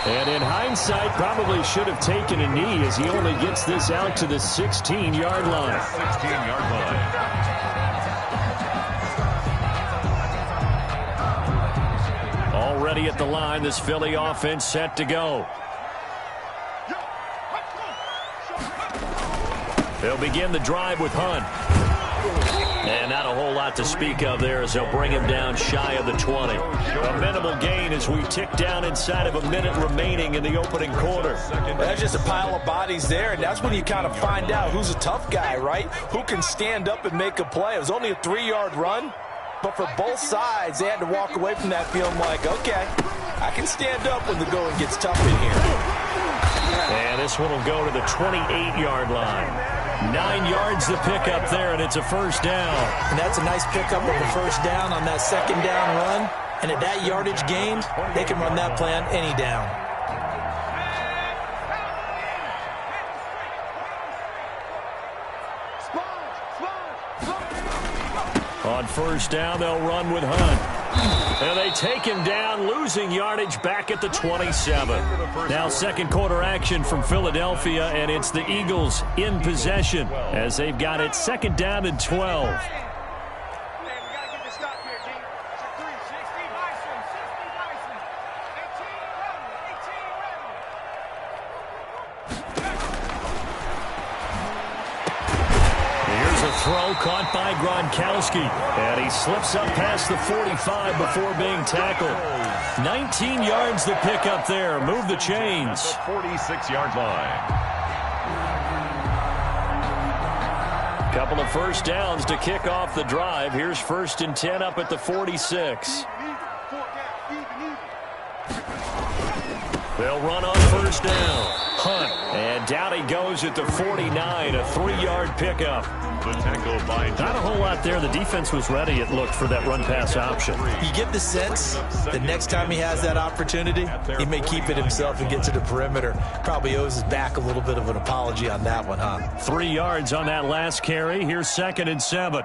And in hindsight, probably should have taken a knee as he only gets this out to the 16-yard line. 16-yard line. Already at the line, this Philly offense set to go. They'll begin the drive with Hunt. And not a whole lot to speak of there as they'll bring him down shy of the 20. A minimal gain as we tick down inside of a minute remaining in the opening quarter. That's just a pile of bodies there, and that's when you kind of find out who's a tough guy, right? Who can stand up and make a play. It was only a 3-yard run, but for both sides, they had to walk away from that feeling like, okay, I can stand up when the going gets tough in here. And this one will go to the 28-yard line. 9 yards to pick up there, and it's a first down. And that's a nice pickup of a first down on that second down run. And at that yardage gained, they can run that play on any down. On first down, they'll run with Hunt. And they take him down, losing yardage back at the 27. Now second quarter action from Philadelphia, and it's the Eagles in possession as they've got it second down and 12. Throw caught by Gronkowski, and he slips up past the 45 before being tackled. 19 yards to pick up there. Move the chains. 46-yard line. Couple of first downs to kick off the drive. Here's 1st and 10 up at the 46. They'll run on first down. Hunt, and down he goes at the 49, a 3-yard pickup. Not a whole lot there. The defense was ready, it looked, for that run-pass option. You get the sense that next time he has that opportunity, he may keep it himself and get to the perimeter. Probably owes his back a little bit of an apology on that one, huh? 3 yards on that last carry. Here's 2nd and 7.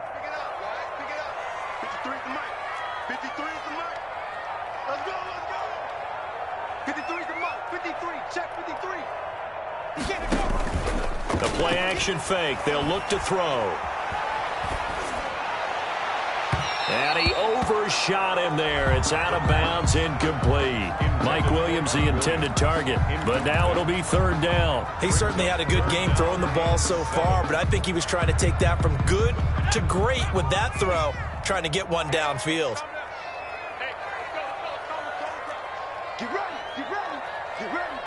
The play-action fake. They'll look to throw. And he overshot him there. It's out of bounds, incomplete. Mike Williams, the intended target. But now it'll be 3rd down. He certainly had a good game throwing the ball so far, but I think he was trying to take that from good to great with that throw, trying to get one downfield. Get ready, get ready, get ready.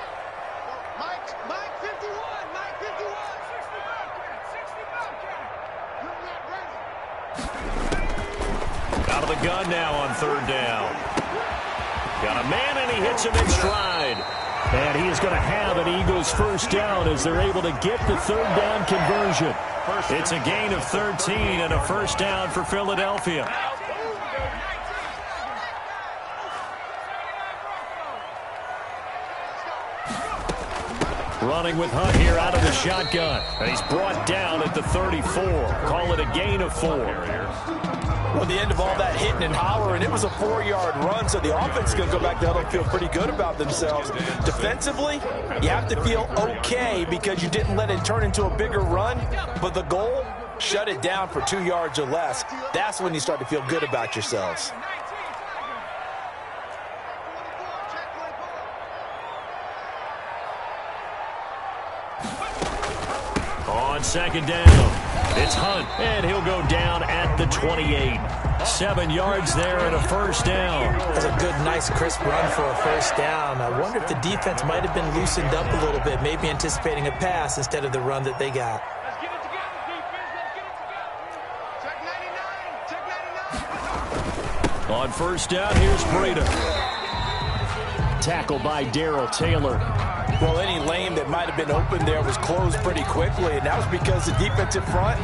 Mike 51, Mike 51. 60 Bobcat. You're not ready. Out of the gun now on 3rd down. Got a man, and he hits him in stride. And he is going to have an Eagles first down as they're able to get the 3rd down conversion. It's a gain of 13 and a first down for Philadelphia. Running with Hunt here out of the shotgun. And he's brought down at the 34. Call it a gain of 4. Well, the end of all that hitting and hollering, it was a 4-yard run, so the offense is going to go back to huddle and feel pretty good about themselves. Defensively, you have to feel okay because you didn't let it turn into a bigger run, but the goal, shut it down for 2 yards or less. That's when you start to feel good about yourselves. On 2nd down, it's Hunt, and he'll go down at the 28. 7 yards there and a first down. That's a good, nice, crisp run for a first down. I wonder if the defense might have been loosened up a little bit, maybe anticipating a pass instead of the run that they got. Let's get it together, defense. Let's get it together. Check 99. On first down, here's Breida. Tackle by Darrell Taylor. Well, any lane that might have been open there was closed pretty quickly, and that was because the defensive front,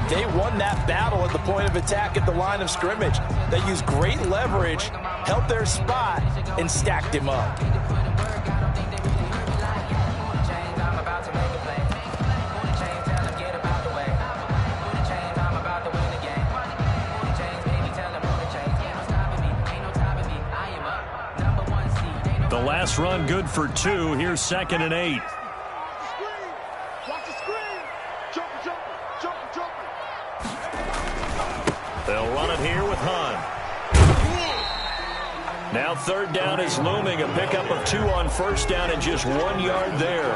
they won that battle at the point of attack at the line of scrimmage. They used great leverage, held their spot, and stacked him up. The last run good for 2. Here's 2nd and 8. They'll run it here with Hunt. Now 3rd down is looming. A pickup of 2 on 1st down and just 1 yard there.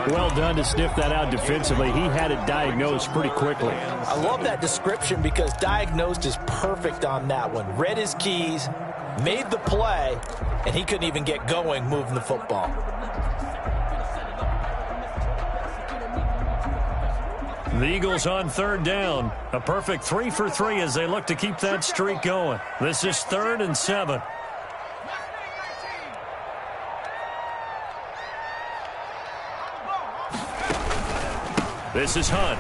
Well done to sniff that out defensively. He had it diagnosed pretty quickly. I love that description because diagnosed is perfect on that one. Read his keys, made the play, and he couldn't even get going moving the football. The Eagles on 3rd down. A perfect 3 for 3 as they look to keep that streak going. This is 3rd and 7. This is Hunt.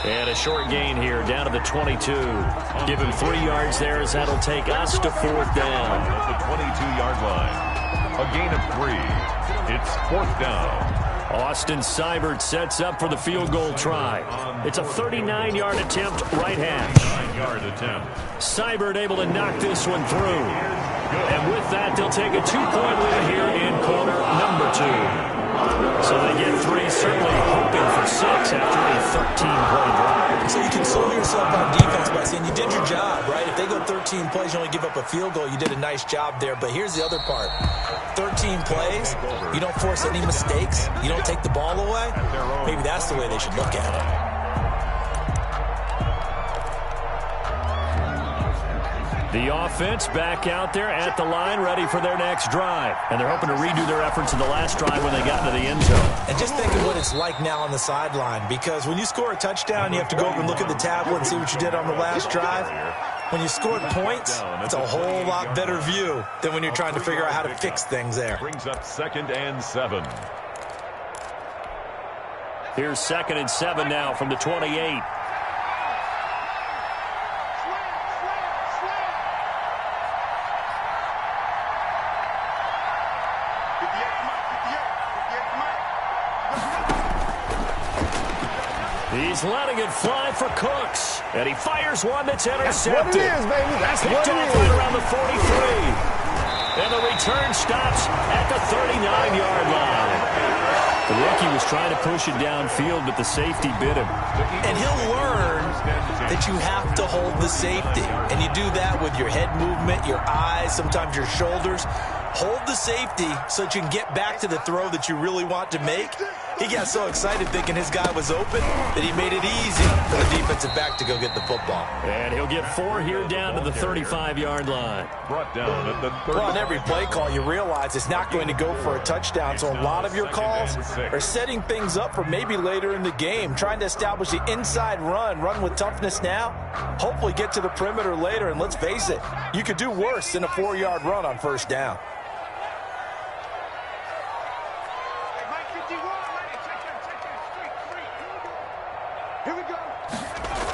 And a short gain here down to the 22. Give him 3 yards there as that'll take us to 4th down. At the 22-yard line. A gain of 3. It's 4th down. Austin Seibert sets up for the field goal try. It's a 39-yard attempt right hash. 9-yard attempt. Seibert able to knock this one through. And with that, they'll take a 2-point lead here in quarter number 2. So they get 3, certainly hoping for 6 after a 13-play drive. So you console yourself on defense by saying you did your job, right? If they go 13 plays, you only give up a field goal, you did a nice job there. But here's the other part. 13 plays, you don't force any mistakes, you don't take the ball away. Maybe that's the way they should look at it. The offense back out there at the line, ready for their next drive. And they're hoping to redo their efforts in the last drive when they got into the end zone. And just think of what it's like now on the sideline, because when you score a touchdown, you have to go over and look at the tablet and see what you did on the last drive. When you scored points, it's a whole lot better view than when you're trying to figure out how to fix things there. Brings up 2nd and 7. Here's 2nd and 7 now from the 28. He's letting it fly for Cooks. And he fires one that's intercepted. That's what it is, baby. That's what it is. Right around the 43. And the return stops at the 39-yard line. The rookie was trying to push it downfield, but the safety bit him. And he'll learn that you have to hold the safety. And you do that with your head movement, your eyes, sometimes your shoulders. Hold the safety so that you can get back to the throw that you really want to make. He got so excited thinking his guy was open that he made it easy for the defensive back to go get the football. And he'll get 4 here down to the 35-yard line. Brought down at the 30. Well, on every play call, you realize it's not going to go for a touchdown, so a lot of your calls are setting things up for maybe later in the game, trying to establish the inside run with toughness now, hopefully get to the perimeter later, and let's face it, you could do worse than a 4-yard run on 1st down.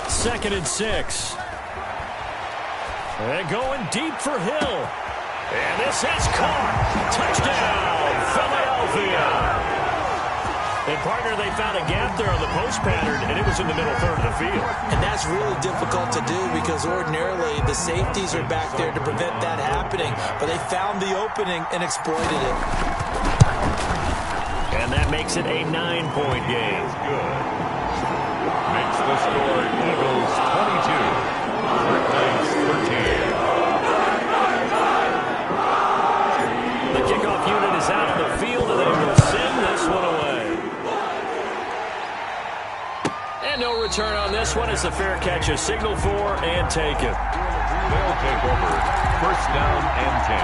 Second and 6. And going deep for Hill. And this is caught. Touchdown, Philadelphia. And, partner, they found a gap there on the post pattern, and it was in the middle third of the field. And that's really difficult to do because ordinarily the safeties are back there to prevent that happening. But they found the opening and exploited it. And that makes it a 9-point game. Good. Makes the score Eagles 22, Knights 13. The kickoff unit is out on the field, and they will send this one away. And no return on this one as the fair catch is signaled for and taken. They'll take over 1st down and 10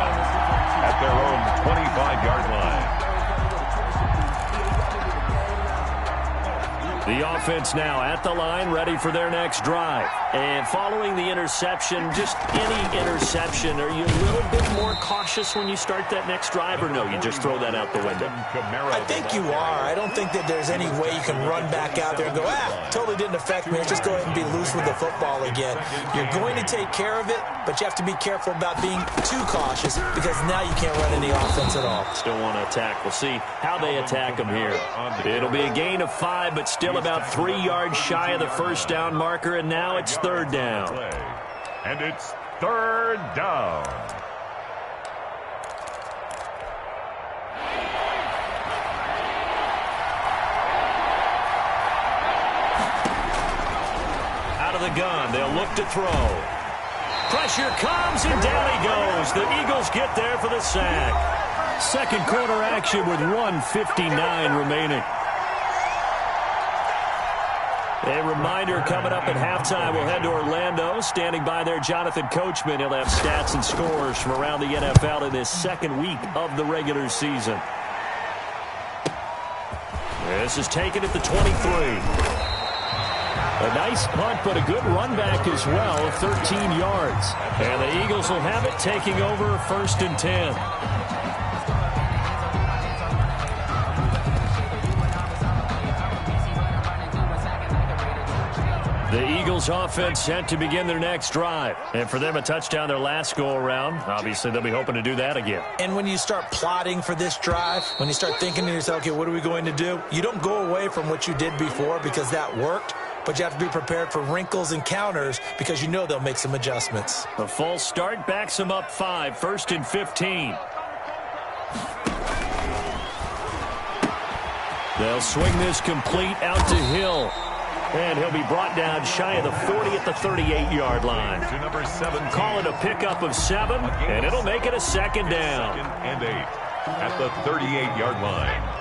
at their own 25-yard line. The offense now at the line, ready for their next drive. And following the interception, just any interception, are you a little bit more cautious when you start that next drive, or no, you just throw that out the window? I think you are. I don't think that there's any way you can run back out there and go, totally didn't affect me. Let's just go ahead and be loose with the football again. You're going to take care of it, but you have to be careful about being too cautious because now you can't run any offense at all. Still want to attack. We'll see how they attack them here. It'll be a gain of 5, but still about 3 yards shy of the first down marker, and now it's third down. And it's third down. Out of the gun, they'll look to throw. Pressure comes, and down he goes. The Eagles get there for the sack. Second quarter action with 1:59 remaining. A reminder coming up at halftime. We'll head to Orlando. Standing by there, Jonathan Coachman. He'll have stats and scores from around the NFL in this second week of the regular season. This is taken at the 23. A nice punt, but a good run back as well of 13 yards. And the Eagles will have it, taking over 1st and 10. The Eagles offense set to begin their next drive. And for them, a touchdown their last go-around. Obviously, they'll be hoping to do that again. And when you start plotting for this drive, when you start thinking to yourself, okay, what are we going to do? You don't go away from what you did before because that worked, but you have to be prepared for wrinkles and counters because you know they'll make some adjustments. A false start backs them up 5, 1st and 15. They'll swing this complete out to Hill. And he'll be brought down shy of the 40 at the 38-yard line. To number 7. Call it a pickup of 7, and it'll make it a second down. 2nd and 8 at the 38-yard line.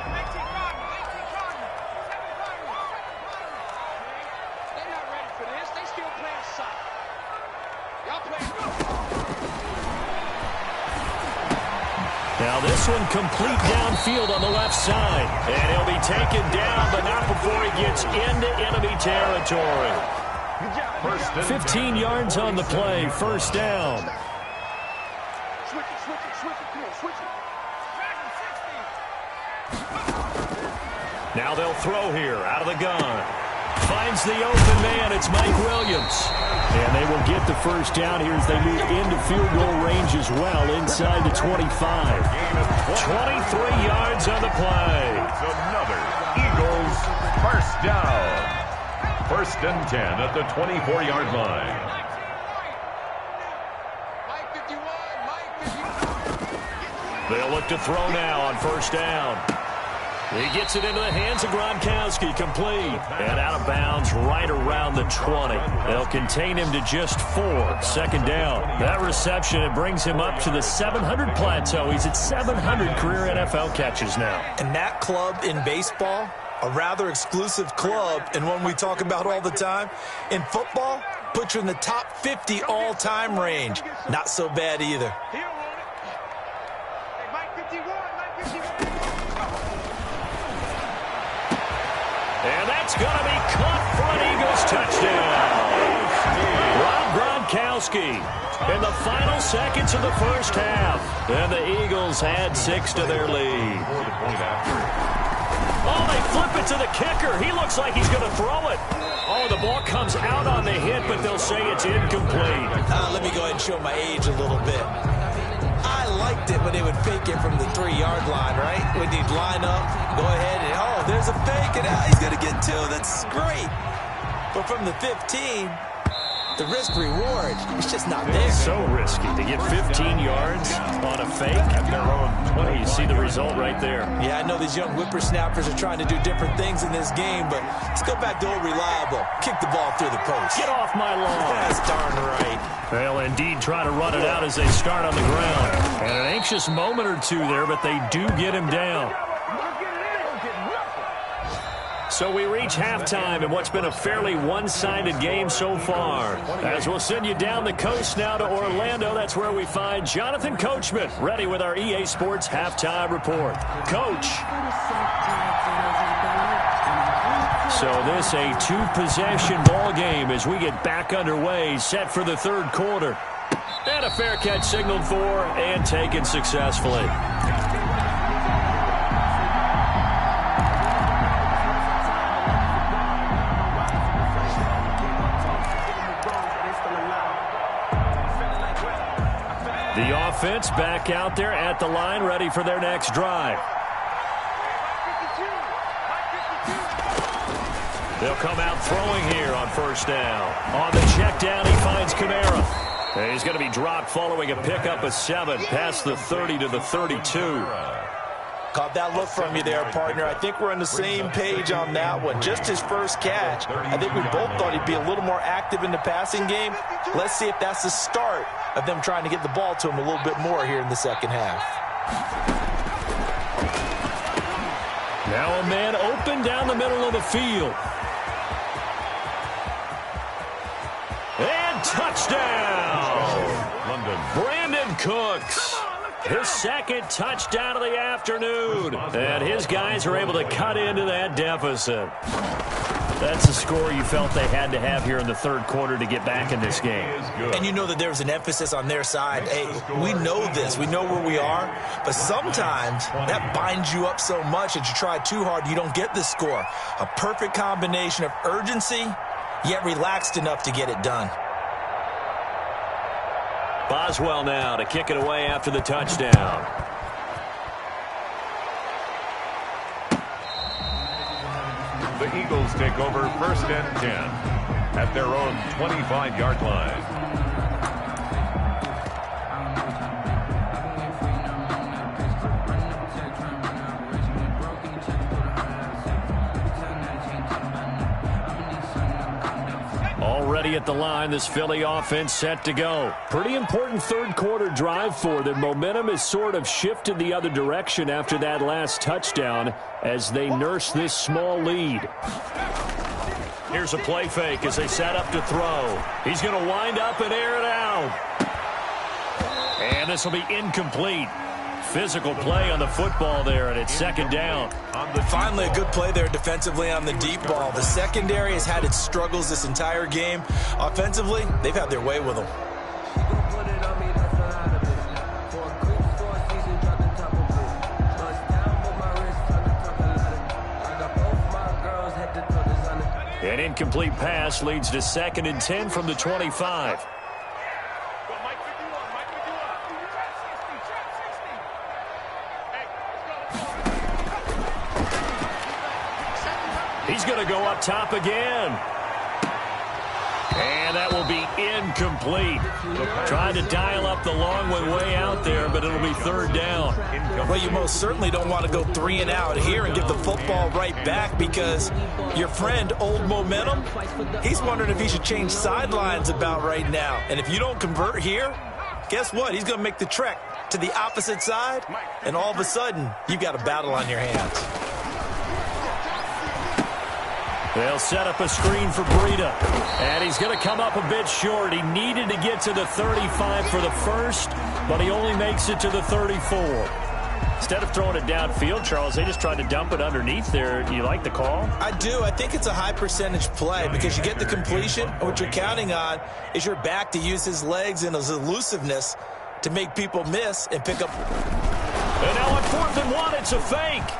Now this one complete downfield on the left side. And he'll be taken down, but not before he gets into enemy territory. 15 yards on the play, 1st down. Now they'll throw here, out of the gun. Finds the open man, it's Mike Williams. And they will get the 1st down here as they move into field goal range as well, inside the 25. 23 yards on the play. It's another Eagles 1st down. 1st and 10 at the 24-yard line. They'll look to throw now on 1st down. He gets it into the hands of Gronkowski, complete. And out of bounds right around the 20. They'll contain him to just 4, 2nd down. That reception, it brings him up to the 700 plateau. He's at 700 career NFL catches now. And that club in baseball, a rather exclusive club, and one we talk about all the time. In football, puts you in the top 50 all-time range. Not so bad either. And that's going to be caught for an Eagles touchdown. Rob Gronkowski in the final seconds of the 1st half. And the Eagles add 6 to their lead. Oh, they flip it to the kicker. He looks like he's going to throw it. Oh, the ball comes out on the hit, but they'll say it's incomplete. Let me go ahead and show my age a little bit. I liked it when they would fake it from the 3-yard line, right? When you'd line up, go ahead and, oh, there's a fake, and he's going to get 2. That's great. But from the 15, the risk-reward, it's just not there. It's so risky to get 15 yards on a fake at their own 20. You see the result right there. Yeah, I know these young whippersnappers are trying to do different things in this game, but let's go back to old reliable. Kick the ball through the post. Get off my lawn. That's darn right. They'll indeed try to run it out as they start on the ground. And an anxious moment or two there, but they do get him down. So we reach halftime in what's been a fairly one-sided game so far. As we'll send you down the coast now to Orlando, that's where we find Jonathan Coachman, ready with our EA Sports Halftime Report. Coach. So this a two-possession ball game as we get back underway, set for the third quarter. And a fair catch signaled for and taken successfully. The offense back out there at the line, ready for their next drive. They'll come out throwing here on first down. On the check down, he finds Kamara. And he's going to be dropped following a pickup of 7 past the 30 to the 32. Caught that look from you there, partner. I think we're on the same page on that one. Just his first catch. I think we both thought he'd be a little more active in the passing game. Let's see if that's the start of them trying to get the ball to him a little bit more here in the second half. Now a man open down the middle of the field. And touchdown! London. Brandon Cooks. His second touchdown of the afternoon. And his guys are able to cut into that deficit. That's a score you felt they had to have here in the third quarter to get back in this game. And you know that there's an emphasis on their side. Hey, we know this. We know where we are. But sometimes that binds you up so much that you try too hard, you don't get the score. A perfect combination of urgency, yet relaxed enough to get it done. Boswell now to kick it away after the touchdown. The Eagles take over 1st and 10 at their own 25-yard line. Already at the line, this Philly offense set to go. Pretty important third quarter drive for them. Momentum has sort of shifted the other direction after that last touchdown as they nurse this small lead. Here's a play fake as they set up to throw. He's going to wind up and air it out. And this will be incomplete. Physical play on the football there, and it's second down. Finally, a good play there defensively on the deep ball. The secondary has had its struggles this entire game. Offensively, they've had their way with them. An incomplete pass leads to 2nd and 10 from the 25. He's going to go up top again. And that will be incomplete. Trying to dial up the long one way out there, but it'll be third down. Well, you most certainly don't want to go 3 and out here and give the football right back because your friend, Old Momentum, he's wondering if he should change sidelines about right now. And if you don't convert here, guess what? He's going to make the trek to the opposite side, and all of a sudden, you've got a battle on your hands. They'll set up a screen for Breida. And he's going to come up a bit short. He needed to get to the 35 for the first, but he only makes it to the 34. Instead of throwing it downfield, Charles, they just tried to dump it underneath there. Do you like the call? I do. I think it's a high percentage play because you get the completion, and what you're counting on is your back to use his legs and his elusiveness to make people miss and pick up. And now on 4th and 1, it's a fake.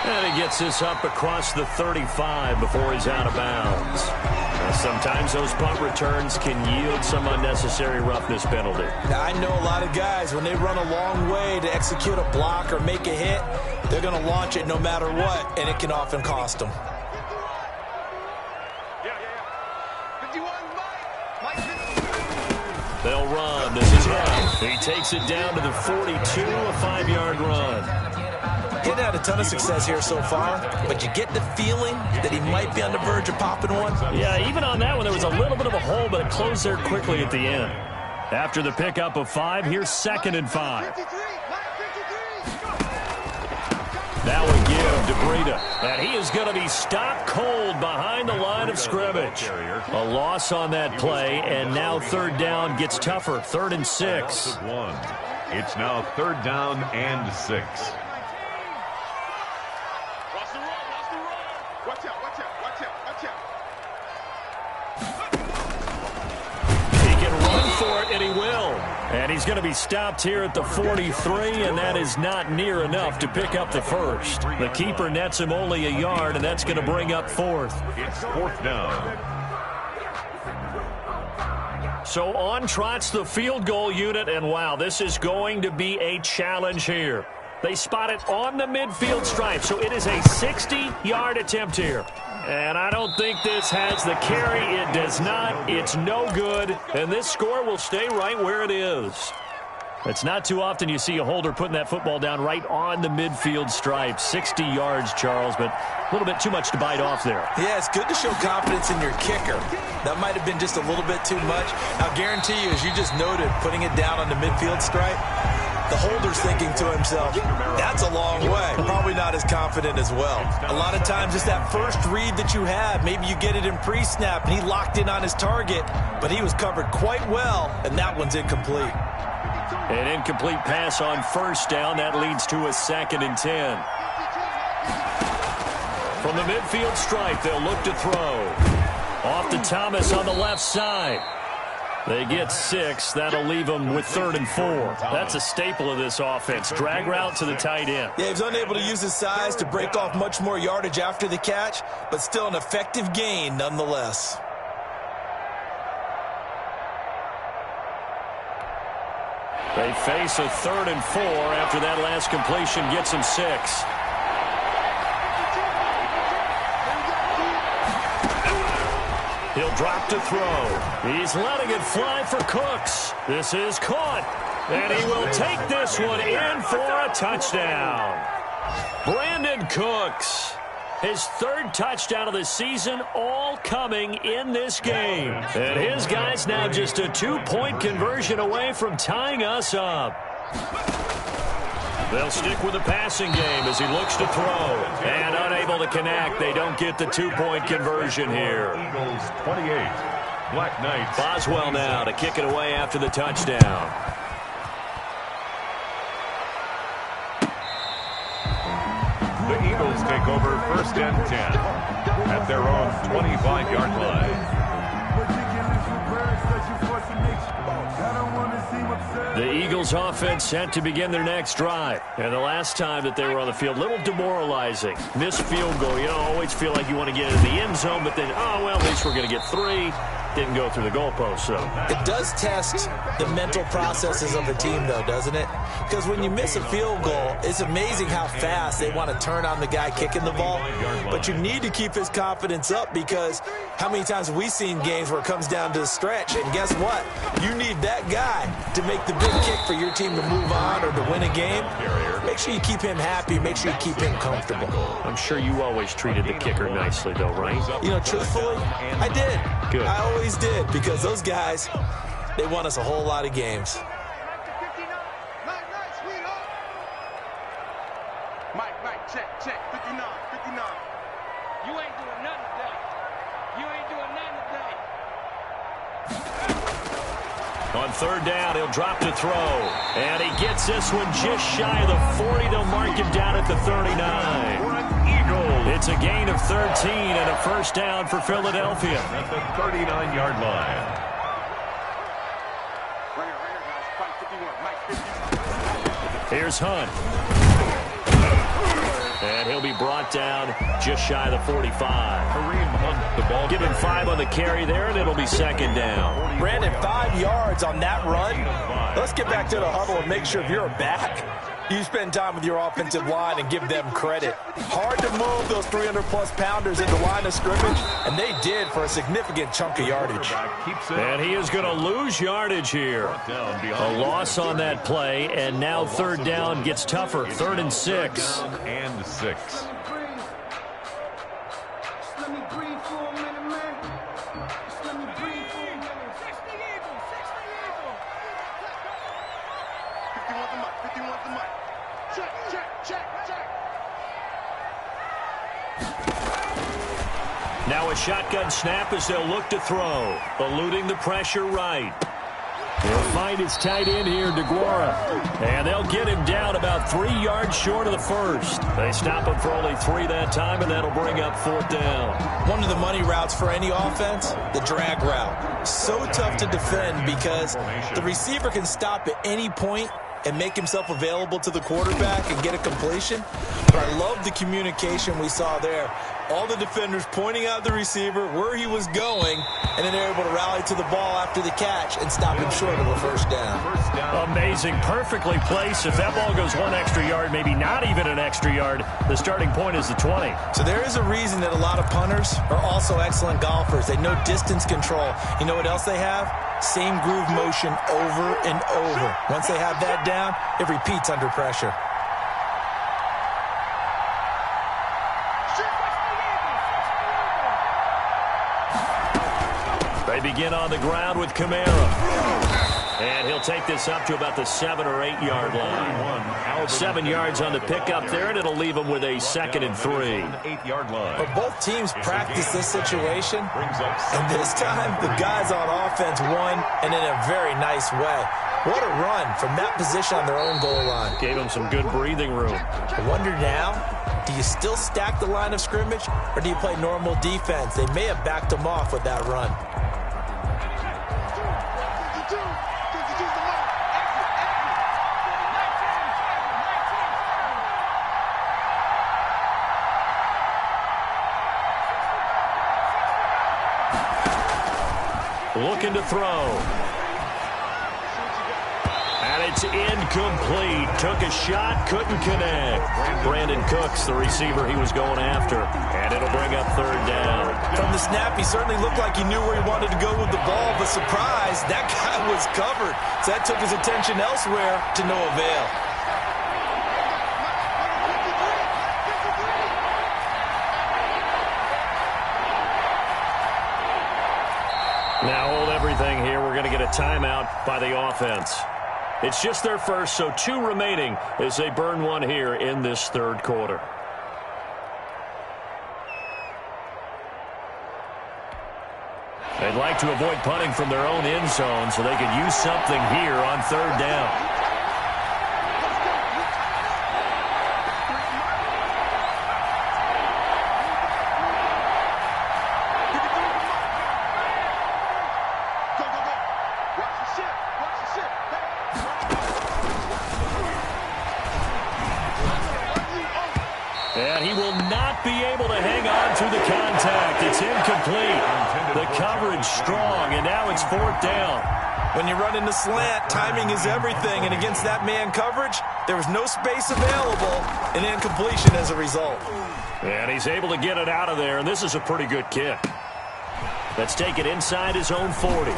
And he gets this up across the 35 before he's out of bounds. Sometimes those punt returns can yield some unnecessary roughness penalty. Now, I know a lot of guys, when they run a long way to execute a block or make a hit, they're going to launch it no matter what, and it can often cost them. They'll run. This is Ralph. He takes it down to the 42, a 5-yard run. He's had a ton of success here so far, but you get the feeling that he might be on the verge of popping one. Yeah, even on that one, there was a little bit of a hole, but it closed there quickly at the end. After the pickup of 5, here's 2nd and 5. Now we give to Breida, and he is going to be stopped cold behind the line of scrimmage. A loss on that play, and now third down gets tougher, 3rd and 6. It's now 3rd down and 6. He can run for it, and he will. And he's going to be stopped here at the 43, and that is not near enough to pick up the first. The keeper nets him only a yard, and that's going to bring up fourth. It's fourth down. So on trots the field goal unit, and wow, this is going to be a challenge here. They spot it on the midfield stripe, so it is a 60-yard attempt here. And I don't think this has the carry. It does not. It's no good. And this score will stay right where it is. It's not too often you see a holder putting that football down right on the midfield stripe. 60 yards, Charles, but a little bit too much to bite off there. Yeah, it's good to show confidence in your kicker. That might have been just a little bit too much. I'll guarantee you, as you just noted, putting it down on the midfield stripe, the holder's thinking to himself, that's a long way. Probably not as confident as well. A lot of times it's that first read that you have. Maybe you get it in pre-snap, and he locked in on his target, but he was covered quite well, and that one's incomplete. An incomplete pass on first down. That leads to a 2nd and 10. From the midfield stripe, they'll look to throw. Off to Thomas on the left side. They get 6. That'll leave them with 3rd and 4. That's a staple of this offense. Drag route to the tight end. Yeah, he was unable to use his size to break off much more yardage after the catch, but still an effective gain nonetheless. They face a 3rd and 4 after that last completion gets him 6. He'll drop to throw. He's letting it fly for Cooks. This is caught. And he will take this one in for a touchdown. Brandon Cooks. His 3rd touchdown of the season, all coming in this game. And his guy's now just a 2-point conversion away from tying us up. They'll stick with the passing game as he looks to throw. And unable to connect. They don't get the 2-point conversion here. Eagles 28, Black Knights. Boswell now to kick it away after the touchdown. The Eagles take over 1st and 10 at their own 25-yard line. The Eagles offense set to begin their next drive. And the last time that they were on the field, a little demoralizing. Missed field goal. You always feel like you want to get in the end zone, but then, oh, well, at least we're going to get 3. Didn't go through the goalpost, so. It does test the mental processes of a team, though, doesn't it? Because when you miss a field goal, it's amazing how fast they want to turn on the guy kicking the ball. But you need to keep his confidence up, because how many times have we seen games where it comes down to the stretch? And guess what? You need that guy to make the big kick for your team to move on or to win a game. Make sure you keep him happy. Make sure you keep him comfortable. I'm sure you always treated the kicker nicely, though, right? You know, truthfully, I did. Good. I always did, because those guys, they won us a whole lot of games. Mike, check, 59. You ain't doing nothing today. On 3rd down, he'll drop to throw. And he gets this one just shy of the 40. They'll mark him down at the 39. It's a gain of 13 and a 1st down for Philadelphia. At the 39-yard line. Here's Hunt. And he'll be brought down just shy of the 45. Kareem Hunt, the ball. Give him 5 on the carry there, and it'll be 2nd down. Brandon, 5 yards on that run. Let's get back to the huddle and make sure if you're a back, you spend time with your offensive line and give them credit. Hard to move those 300-plus pounders into line of scrimmage, and they did for a significant chunk of yardage. And he is going to lose yardage here. A loss on that play, and now 3rd down gets tougher. 3rd and 6. And 6. Now a shotgun snap as they'll look to throw. Eluding the pressure right. He'll find his tight end here, DeGuara. And they'll get him down about 3 yards short of the first. They stop him for only 3 that time, and that'll bring up 4th down. One of the money routes for any offense, the drag route. So tough to defend because the receiver can stop at any point and make himself available to the quarterback and get a completion. But I love the communication we saw there. All the defenders pointing out the receiver, where he was going, and then they're able to rally to the ball after the catch and stop him short of a first down. Amazing. Perfectly placed. If that ball goes 1 extra yard, maybe not even an extra yard, the starting point is the 20. So there is a reason that a lot of punters are also excellent golfers. They know distance control. You know what else they have? Same groove motion over and over. Once they have that down, it repeats under pressure. They begin on the ground with Kamara. And he'll take this up to about the 7 or 8 yard line. 7 yards on the pickup there, and it'll leave him with a 2nd and 3. But both teams practice this situation, and this time the guys on offense won, and in a very nice way. What a run from that position on their own goal line. Gave them some good breathing room. I wonder now, do you still stack the line of scrimmage, or do you play normal defense? They may have backed them off with that run. Looking to throw. And it's incomplete. Took a shot, couldn't connect. Brandon Cooks, the receiver he was going after. And it'll bring up 3rd down. From the snap, he certainly looked like he knew where he wanted to go with the ball, but surprise, that guy was covered. So that took his attention elsewhere to no avail. Now hold everything here. We're going to get a timeout by the offense. It's just their first, so 2 remaining as they burn 1 here in this 3rd quarter. They'd like to avoid punting from their own end zone so they can use something here on 3rd down. And he will not be able to hang on to the contact. It's incomplete. The coverage strong, and now it's 4th down. When you run into slant, timing is everything, and against that man coverage, there was no space available, and incompletion as a result. And he's able to get it out of there, and this is a pretty good kick. Let's take it inside his own 40.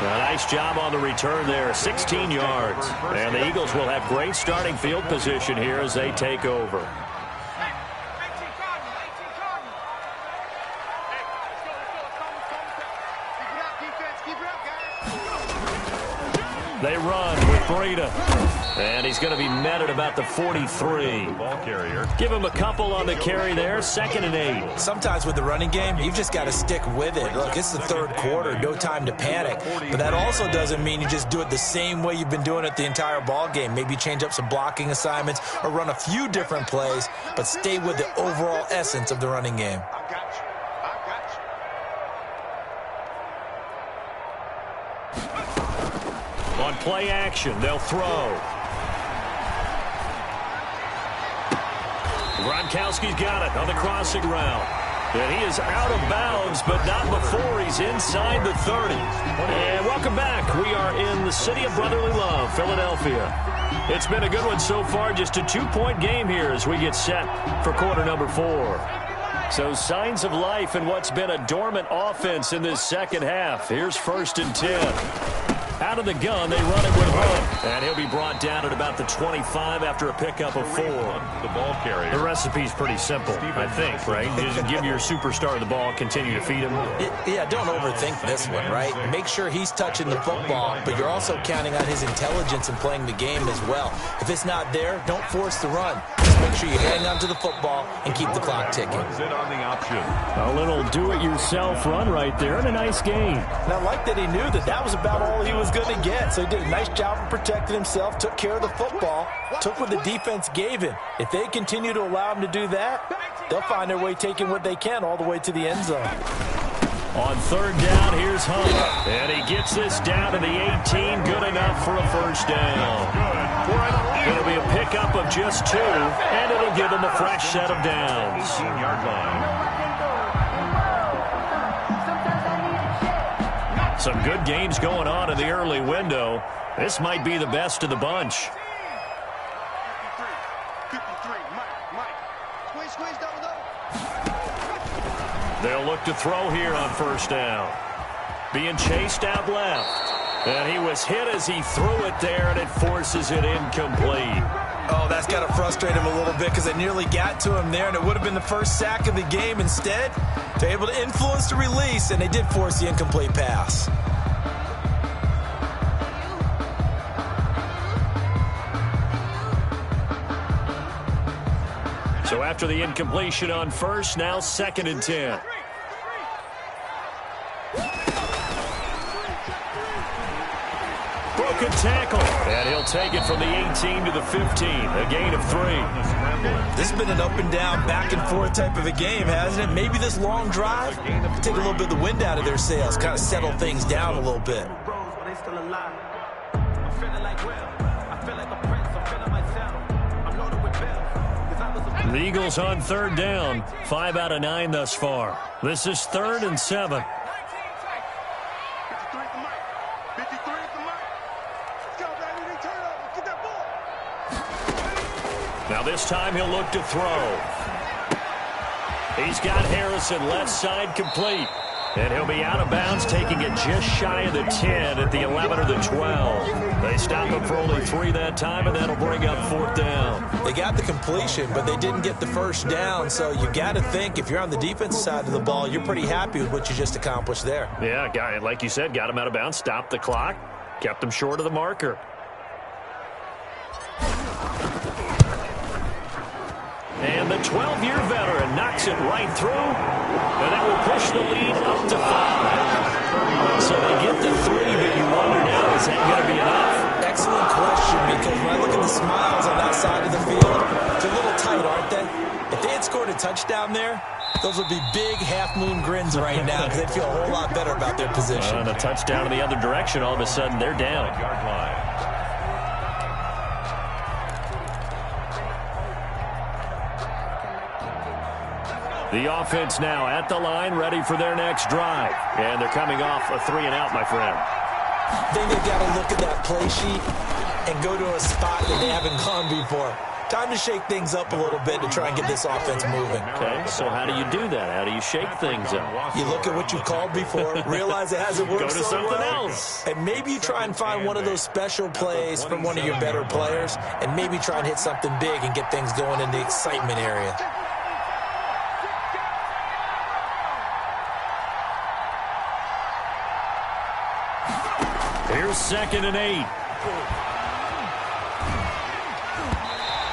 A nice job on the return there, 16 yards. And the Eagles will have great starting field position here as they take over. They run with Breida. And he's going to be met at about the 43. Ball carrier. Give him a couple on the carry there, 2nd and 8. Sometimes with the running game, you've just got to stick with it. Look, it's the 3rd quarter, no time to panic. But that also doesn't mean you just do it the same way you've been doing it the entire ball game. Maybe change up some blocking assignments or run a few different plays, but stay with the overall essence of the running game. On play action, they'll throw. Gronkowski's got it on the crossing route. And he is out of bounds, but not before he's inside the 30. And welcome back. We are in the city of brotherly love, Philadelphia. It's been a good one so far, just a 2-point game here as we get set for quarter number 4. So signs of life in what's been a dormant offense in this second half. Here's 1st and 10. Out of the gun, they run it with Hunt. And he'll be brought down at about the 25 after a pickup of 4. The ball carrier. The recipe's pretty simple, I think, right? You just give your superstar the ball, continue to feed him. Yeah, don't overthink this one, right? Make sure he's touching the football, but you're also counting on his intelligence in playing the game as well. If it's not there, don't force the run. Just make sure you hang on to the football and keep the clock ticking. Sit on the option. A little do-it-yourself run right there and a nice gain. And I like that he knew that was about all he was going to get. So he did a nice job of protecting himself, took care of the football, took what the defense gave him. If they continue to allow him to do that, they'll find their way taking what they can all the way to the end zone. On third down, here's Hunt. And he gets this down to the 18. Good enough for a first down. It'll be a pickup of just 2, and it'll give him a fresh set of downs. 18-yard line. Some good games going on in the early window. This might be the best of the bunch. 53, Mike. Squeeze, double. They'll look to throw here on first down. Being chased out left. And he was hit as he threw it there, and it forces it incomplete. Oh, that's got to frustrate him a little bit because it nearly got to him there, and it would have been the first sack of the game. Instead, they're able to influence the release, and they did force the incomplete pass. So after the incompletion on first, now 2nd and 10. Broken tackle. And he'll take it from the 18 to the 15. A gain of 3. This has been an up and down, back and forth type of a game, hasn't it? Maybe this long drive take a little bit of the wind out of their sails, kind of settle things down a little bit. The Eagles on third down. 5 out of 9 thus far. This is 3rd and 7. 53 for Mike. 53 for Mike. Let's go, baby. Turn over. Get that ball. Now this time he'll look to throw. He's got Harrison left side complete. And he'll be out of bounds, taking it just shy of the 10 at the 11 or the 12. They stop him for only 3 that time, and that'll bring up 4th down. They got the completion, but they didn't get the first down, so you got to think if you're on the defensive side of the ball, you're pretty happy with what you just accomplished there. Yeah, like you said, got him out of bounds, stopped the clock, kept him short of the marker. And the 12-year veteran knocks it right through, and that will push the lead up to 5. So they get the 3, but you wonder now, is that going to be enough? Excellent question, because when I look at the smiles on that side of the field, it's a little tight, aren't they? If they had scored a touchdown there, those would be big half-moon grins right now because they'd feel a whole lot better about their position. And a touchdown in the other direction, all of a sudden they're down. Yard line. The offense now at the line, ready for their next drive. And they're coming off a 3-and-out, my friend. I think they've got to look at that play sheet and go to a spot that they haven't gone before. Time to shake things up a little bit to try and get this offense moving. Okay, so how do you do that? How do you shake things up? You look at what you called before, realize it hasn't worked Go to so something well, else. and maybe you try and find one of those special plays from one of your better players, and maybe try and hit something big and get things going in the excitement area. Here's 2nd and 8.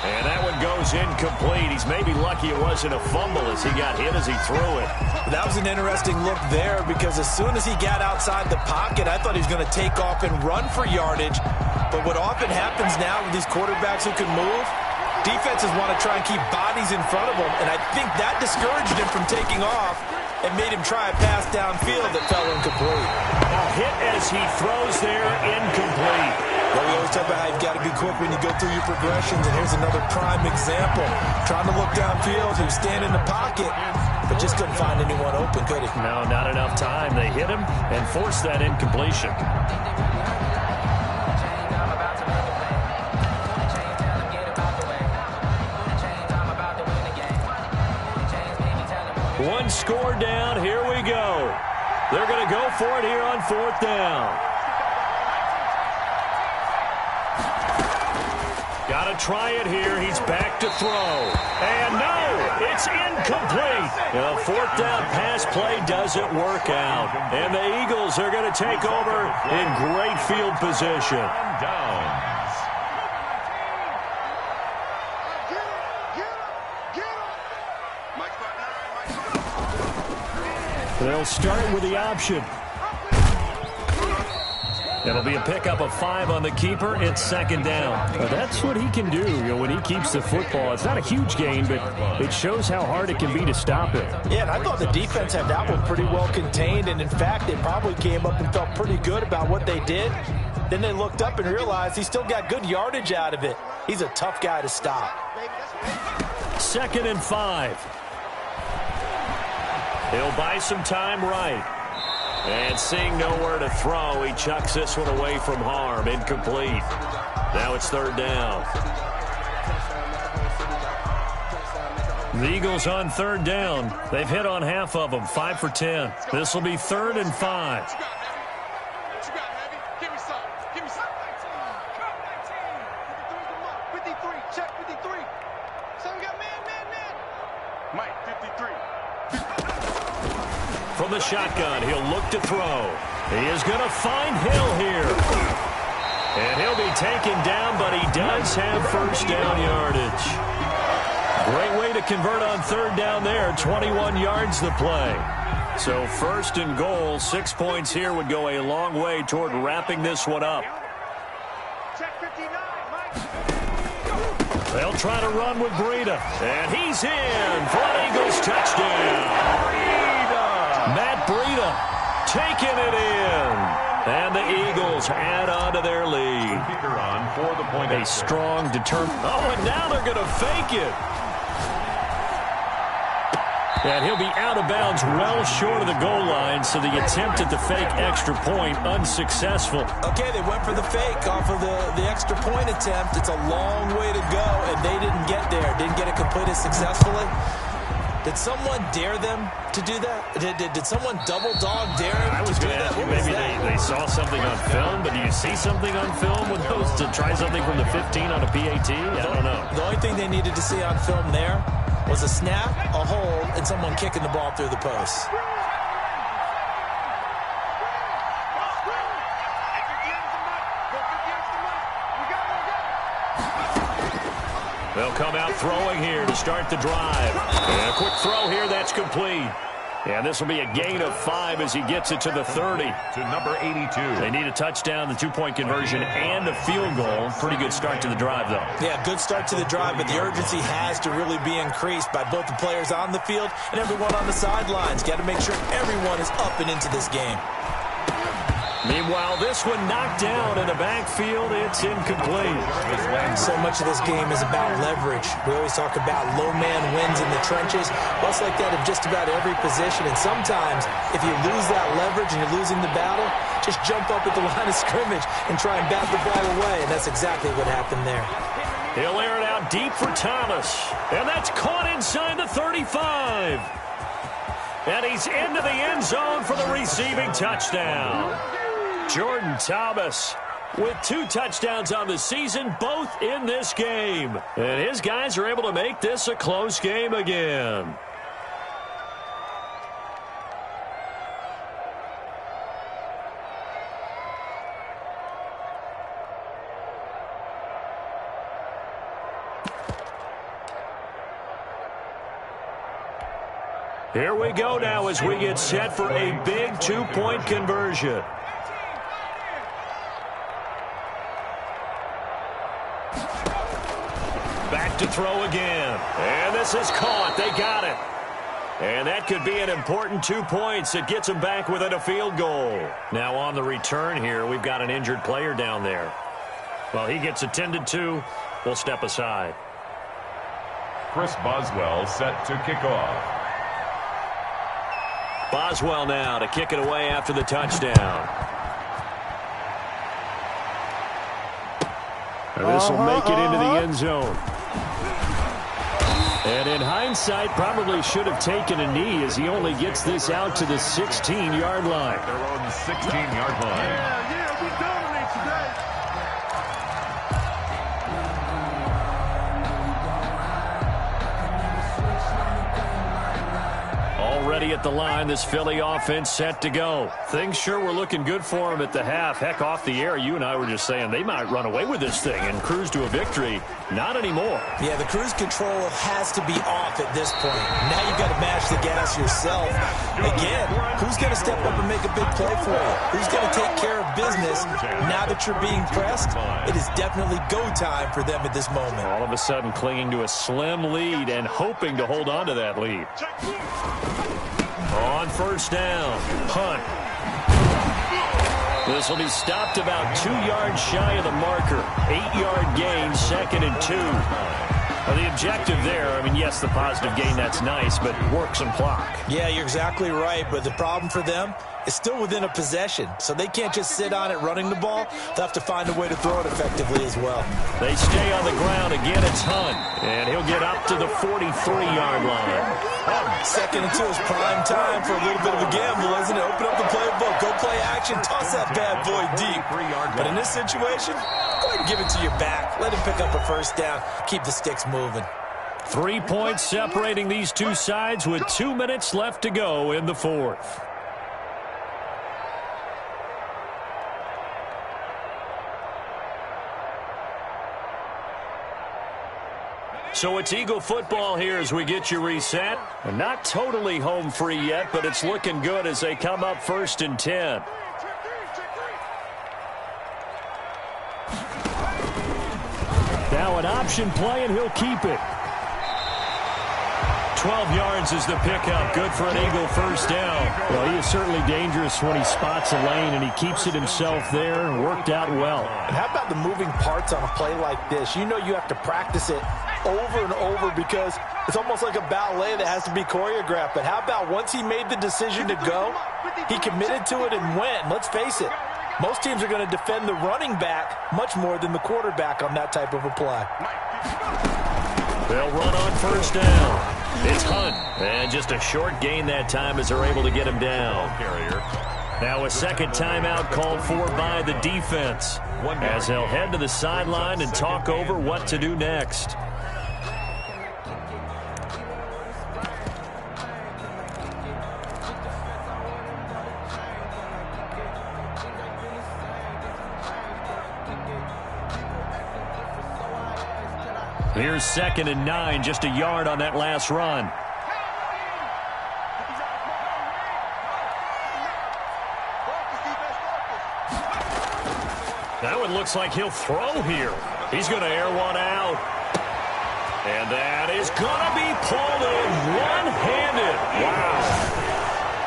And that one goes incomplete. He's maybe lucky it wasn't a fumble as he got hit as he threw it. That was an interesting look there because as soon as he got outside the pocket, I thought he was going to take off and run for yardage. But what often happens now with these quarterbacks who can move, defenses want to try and keep bodies in front of them. And I think that discouraged him from taking off and made him try a pass downfield that fell incomplete. Now hit as he throws there, incomplete. Well, we always talk about how you've got to be quick when you go through your progressions, and here's another prime example. Trying to look downfield, he was standing in the pocket, but just couldn't find anyone open, could he? No, not enough time. They hit him and forced that incompletion. One score down. Here we go. They're going to go for it here on 4th down. Got to try it here. He's back to throw. And no, it's incomplete. The 4th down pass play doesn't work out. And the Eagles are going to take over in great field position. They'll start with the option. It'll be a pickup of 5 on the keeper. It's second down. Well, that's what he can do, when he keeps the football. It's not a huge gain, but it shows how hard it can be to stop it. Yeah, and I thought the defense had that one pretty well contained, and in fact, they probably came up and felt pretty good about what they did. Then they looked up and realized he still got good yardage out of it. He's a tough guy to stop. 2nd and 5. He'll buy some time right. And seeing nowhere to throw, he chucks this one away from harm. Incomplete. Now it's 3rd down. The Eagles on 3rd down. They've hit on half of them, 5 for 10. This will be 3rd and 5. From the shotgun, he'll look to throw. He is going to find Hill here. And he'll be taken down, but he does have first down yardage. Great way to convert on 3rd down there. 21 yards the play. So 1st and goal, 6 points here would go a long way toward wrapping this one up. They'll try to run with Breida. And he's in for an Eagles touchdown. Matt Breida taking it in. And the Eagles add on to their lead. A strong, determined... Oh, and now they're going to fake it. And he'll be out of bounds well short of the goal line, so the attempt at the fake extra point unsuccessful. Okay, they went for the fake off of the extra point attempt. It's a long way to go, and they didn't get there. Didn't get it completed successfully. Did someone dare them to do that? Did someone double dog dare them? I was going to ask you, maybe they saw something on film, but do you see something on film with those to try something from the 15 on a PAT? I don't know. The only thing they needed to see on film there was a snap, a hold, and someone kicking the ball through the post. They'll come out throwing here to start the drive. And a quick throw here, that's complete. And this will be a gain of 5 as he gets it to the 30. To number 82. They need a touchdown, the 2-point conversion, and a field goal. Pretty good start to the drive, though. Yeah, good start to the drive, but the urgency has to really be increased by both the players on the field and everyone on the sidelines. Got to make sure everyone is up and into this game. Meanwhile, this one knocked down in the backfield. It's incomplete. So much of this game is about leverage. We always talk about low man wins in the trenches. Well, it's like that in just about every position. And sometimes, if you lose that leverage and you're losing the battle, just jump up at the line of scrimmage and try and bat the ball away. And that's exactly what happened there. He'll air it out deep for Thomas. And that's caught inside the 35. And he's into the end zone for the receiving touchdown. Jordan Thomas with 2 touchdowns on the season, both in this game. And his guys are able to make this a close game again. Here we go now as we get set for a big 2-point conversion. Back to throw again. And this is caught. They got it. And that could be an important 2 points. It gets them back within a field goal. Now on the return here, we've got an injured player down there. Well, he gets attended to. We'll step aside. Chris Boswell set to kick off. Boswell now to kick it away after the touchdown. And this will make it into the end zone. And in hindsight, probably should have taken a knee as he only gets this out to the 16-yard line. Their own 16-yard line. Yeah, we dominate today. ready at the line. This Philly offense set to go. Things sure were looking good for them at the half. Heck, off the air, you and I were just saying they might run away with this thing and cruise to a victory. Not anymore. Yeah, the cruise control has to be off at this point. Now you've got to mash the gas yourself. Again, who's going to step up and make a big play for you? Who's going to take care of business now that you're being pressed? It is definitely go time for them at this moment. All of a sudden clinging to a slim lead and hoping to hold on to that lead. On first down, Hunt. This will be stopped about 2 yards shy of the marker. 8-yard gain, 2nd and 2. Well, the objective there, I mean, yes, the positive gain, that's nice, but work some clock. Yeah, you're exactly right, but the problem for them is still within a possession, so they can't just sit on it running the ball. They'll have to find a way to throw it effectively as well. They stay on the ground. Again, it's Hunt, and he'll get up to the 43-yard line. 2nd and 2 is prime time for a little bit of a gamble, isn't it? Open up the playbook, go play action, toss that bad boy deep. But in this situation, go ahead and give it to your back. Let him pick up a first down. Keep the sticks moving. 3 points separating these two sides with 2 minutes left to go in the fourth. So it's Eagle football here as we get you reset. And not totally home free yet, but it's looking good as they come up 1st and 10. Now an option play, and he'll keep it. 12 yards is the pickup. Good for an Eagle first down. Well, he is certainly dangerous when he spots a lane, and he keeps it himself there and worked out well. And how about the moving parts on a play like this? You know you have to practice it over and over because it's almost like a ballet that has to be choreographed. But how about once he made the decision to go, he committed to it and went. And let's face it, most teams are going to defend the running back much more than the quarterback on that type of a play. They'll run on first down. It's Hunt. And just a short gain that time as they're able to get him down. Now a second timeout called for by the defense as they'll head to the sideline and talk over what to do next. Here's 2nd and 9, just a yard on that last run. That one looks like he'll throw here. He's going to air one out. And that is going to be pulled in one-handed. Wow.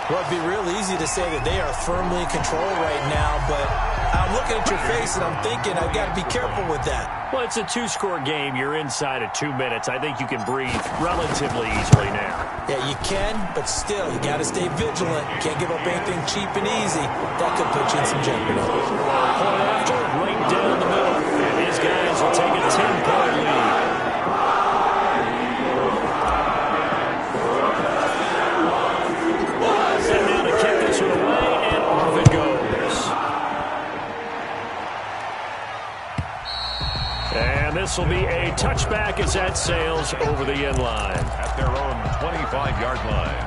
Well, it'd be real easy to say that they are firmly in control right now, but I'm looking at your face and I'm thinking I've got to be careful with that. Well, it's a 2-score game. You're inside of 2 minutes. I think you can breathe relatively easily now. Yeah, you can, but still, you got to stay vigilant. Can't give up anything cheap and easy. That could put you in some jeopardy. Point after, right down the middle. And his guys will take a 10-point lead. Set down to kick this one away, and off it goes. And this will be a touchback as that sails over the end line. At their own 25-yard line.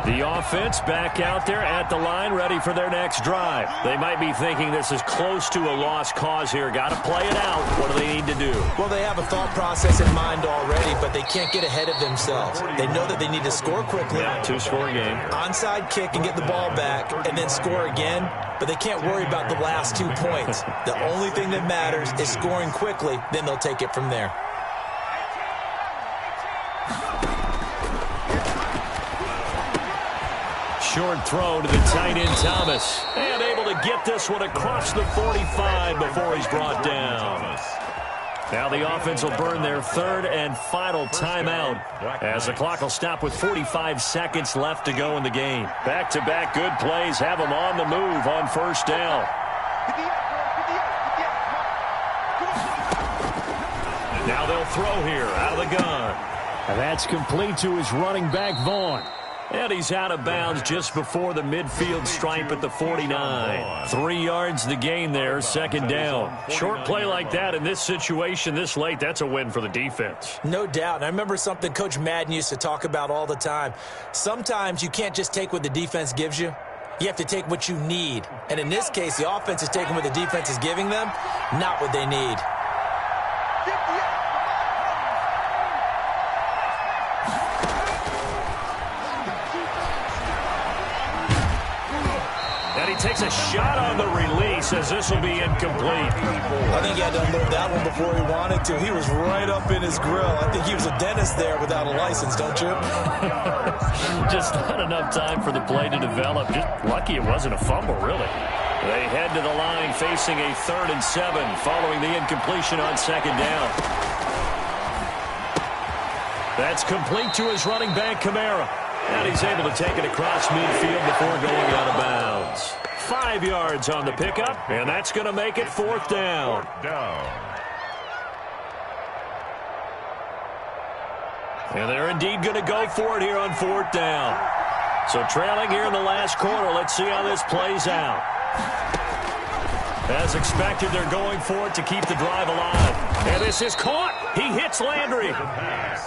The offense back out there at the line, ready for their next drive. They might be thinking this is close to a lost cause here. Got to play it out. What do they need to do? Well, they have a thought process in mind already, but they can't get ahead of themselves. They know that they need to score quickly. Yeah, 2-score game. Onside kick and get the ball back and then score again, but they can't worry about the last 2 points. The only thing that matters is scoring quickly, then they'll take it from there. Short throw to the tight end, Thomas. And able to get this one across the 45 before he's brought down. Now the offense will burn their 3rd and final timeout as the clock will stop with 45 seconds left to go in the game. Back-to-back good plays have them on the move on first down. Now they'll throw here out of the gun. And that's complete to his running back, Vaughn. And he's out of bounds just before the midfield stripe at the 49. 3 yards the gain there, second down. Short play like that in this situation this late, that's a win for the defense. No doubt. And I remember something Coach Madden used to talk about all the time. Sometimes you can't just take what the defense gives you. You have to take what you need. And in this case, the offense is taking what the defense is giving them, not what they need. Takes a shot on the release as this will be incomplete. I think he had to unload that one before he wanted to. He was right up in his grill. I think he was a dentist there without a license, don't you? Just not enough time for the play to develop. Just lucky it wasn't a fumble, really. They head to the line facing a 3rd and 7 following the incompletion on second down. That's complete to his running back, Kamara. And he's able to take it across midfield before going out of bounds. 5 yards on the pickup, and that's going to make it 4th down. And they're indeed going to go for it here on 4th down. So trailing here in the last quarter, let's see how this plays out. As expected, they're going for it to keep the drive alive. And this is caught. He hits Landry.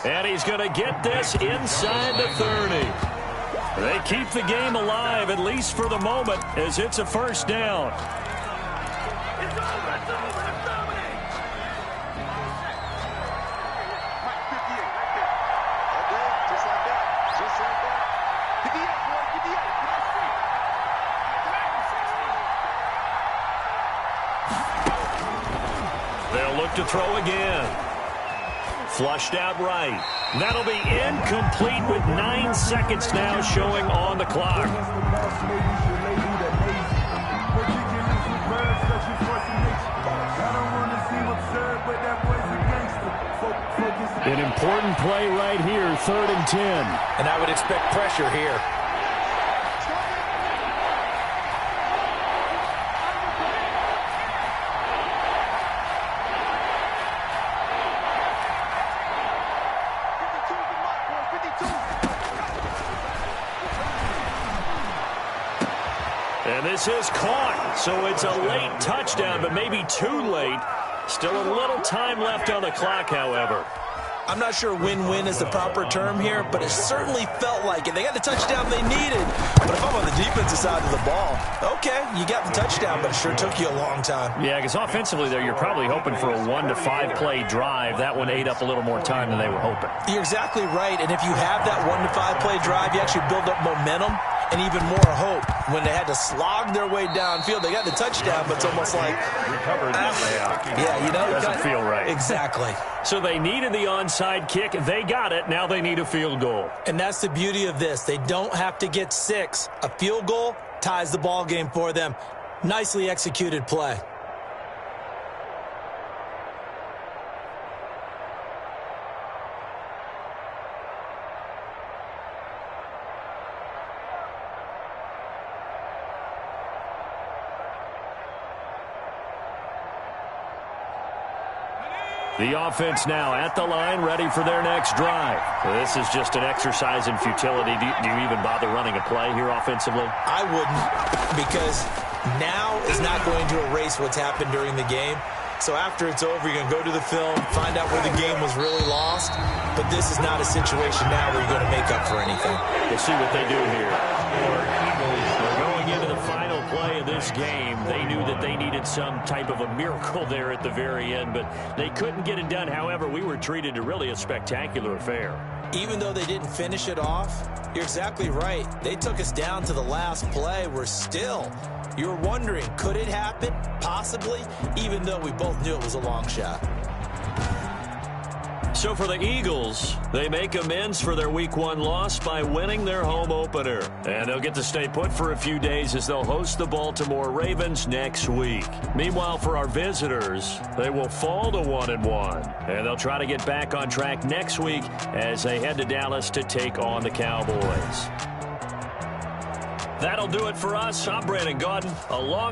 And he's going to get this inside the 30. They keep the game alive, at least for the moment, as it's a 1st down. They'll look to throw again. Flushed out right. That'll be incomplete with 9 seconds now showing on the clock. An important play right here, 3rd and 10. And I would expect pressure here. And this is caught, so it's a late touchdown, but maybe too late. Still a little time left on the clock, however. I'm not sure win-win is the proper term here, but it certainly felt like it. They got the touchdown they needed. But if I'm on the defensive side of the ball, okay, you got the touchdown, but it sure took you a long time. Yeah, because offensively there, you're probably hoping for a 1 to 5 play drive. That one ate up a little more time than they were hoping. You're exactly right, and if you have that 1 to 5 play drive, you actually build up momentum and even more hope. When they had to slog their way downfield, they got the touchdown, but it's almost like recovered that layout. Yeah, you know, doesn't feel right. Exactly. So they needed the onside kick. They got it. Now they need a field goal. And that's the beauty of this. They don't have to get 6. A field goal ties the ball game for them. Nicely executed play. The offense now at the line, ready for their next drive. This is just an exercise in futility. Do you even bother running a play here offensively? I wouldn't, because now is not going to erase what's happened during the game. So after it's over, you're going to go to the film, find out where the game was really lost. But this is not a situation now where you're going to make up for anything. We'll see what they do here. We're going into the final play of this game. They knew that they needed some type of a miracle there at the very end, but they couldn't get it done. However, we were treated to really a spectacular affair. Even though they didn't finish it off, you're exactly right. They took us down to the last play. We're still, you're wondering, could it happen? Possibly, even though we both knew it was a long shot. So for the Eagles, they make amends for their Week 1 loss by winning their home opener. And they'll get to stay put for a few days as they'll host the Baltimore Ravens next week. Meanwhile, for our visitors, they will fall to 1-1. And they'll try to get back on track next week as they head to Dallas to take on the Cowboys. That'll do it for us. I'm Brandon Gaudin, along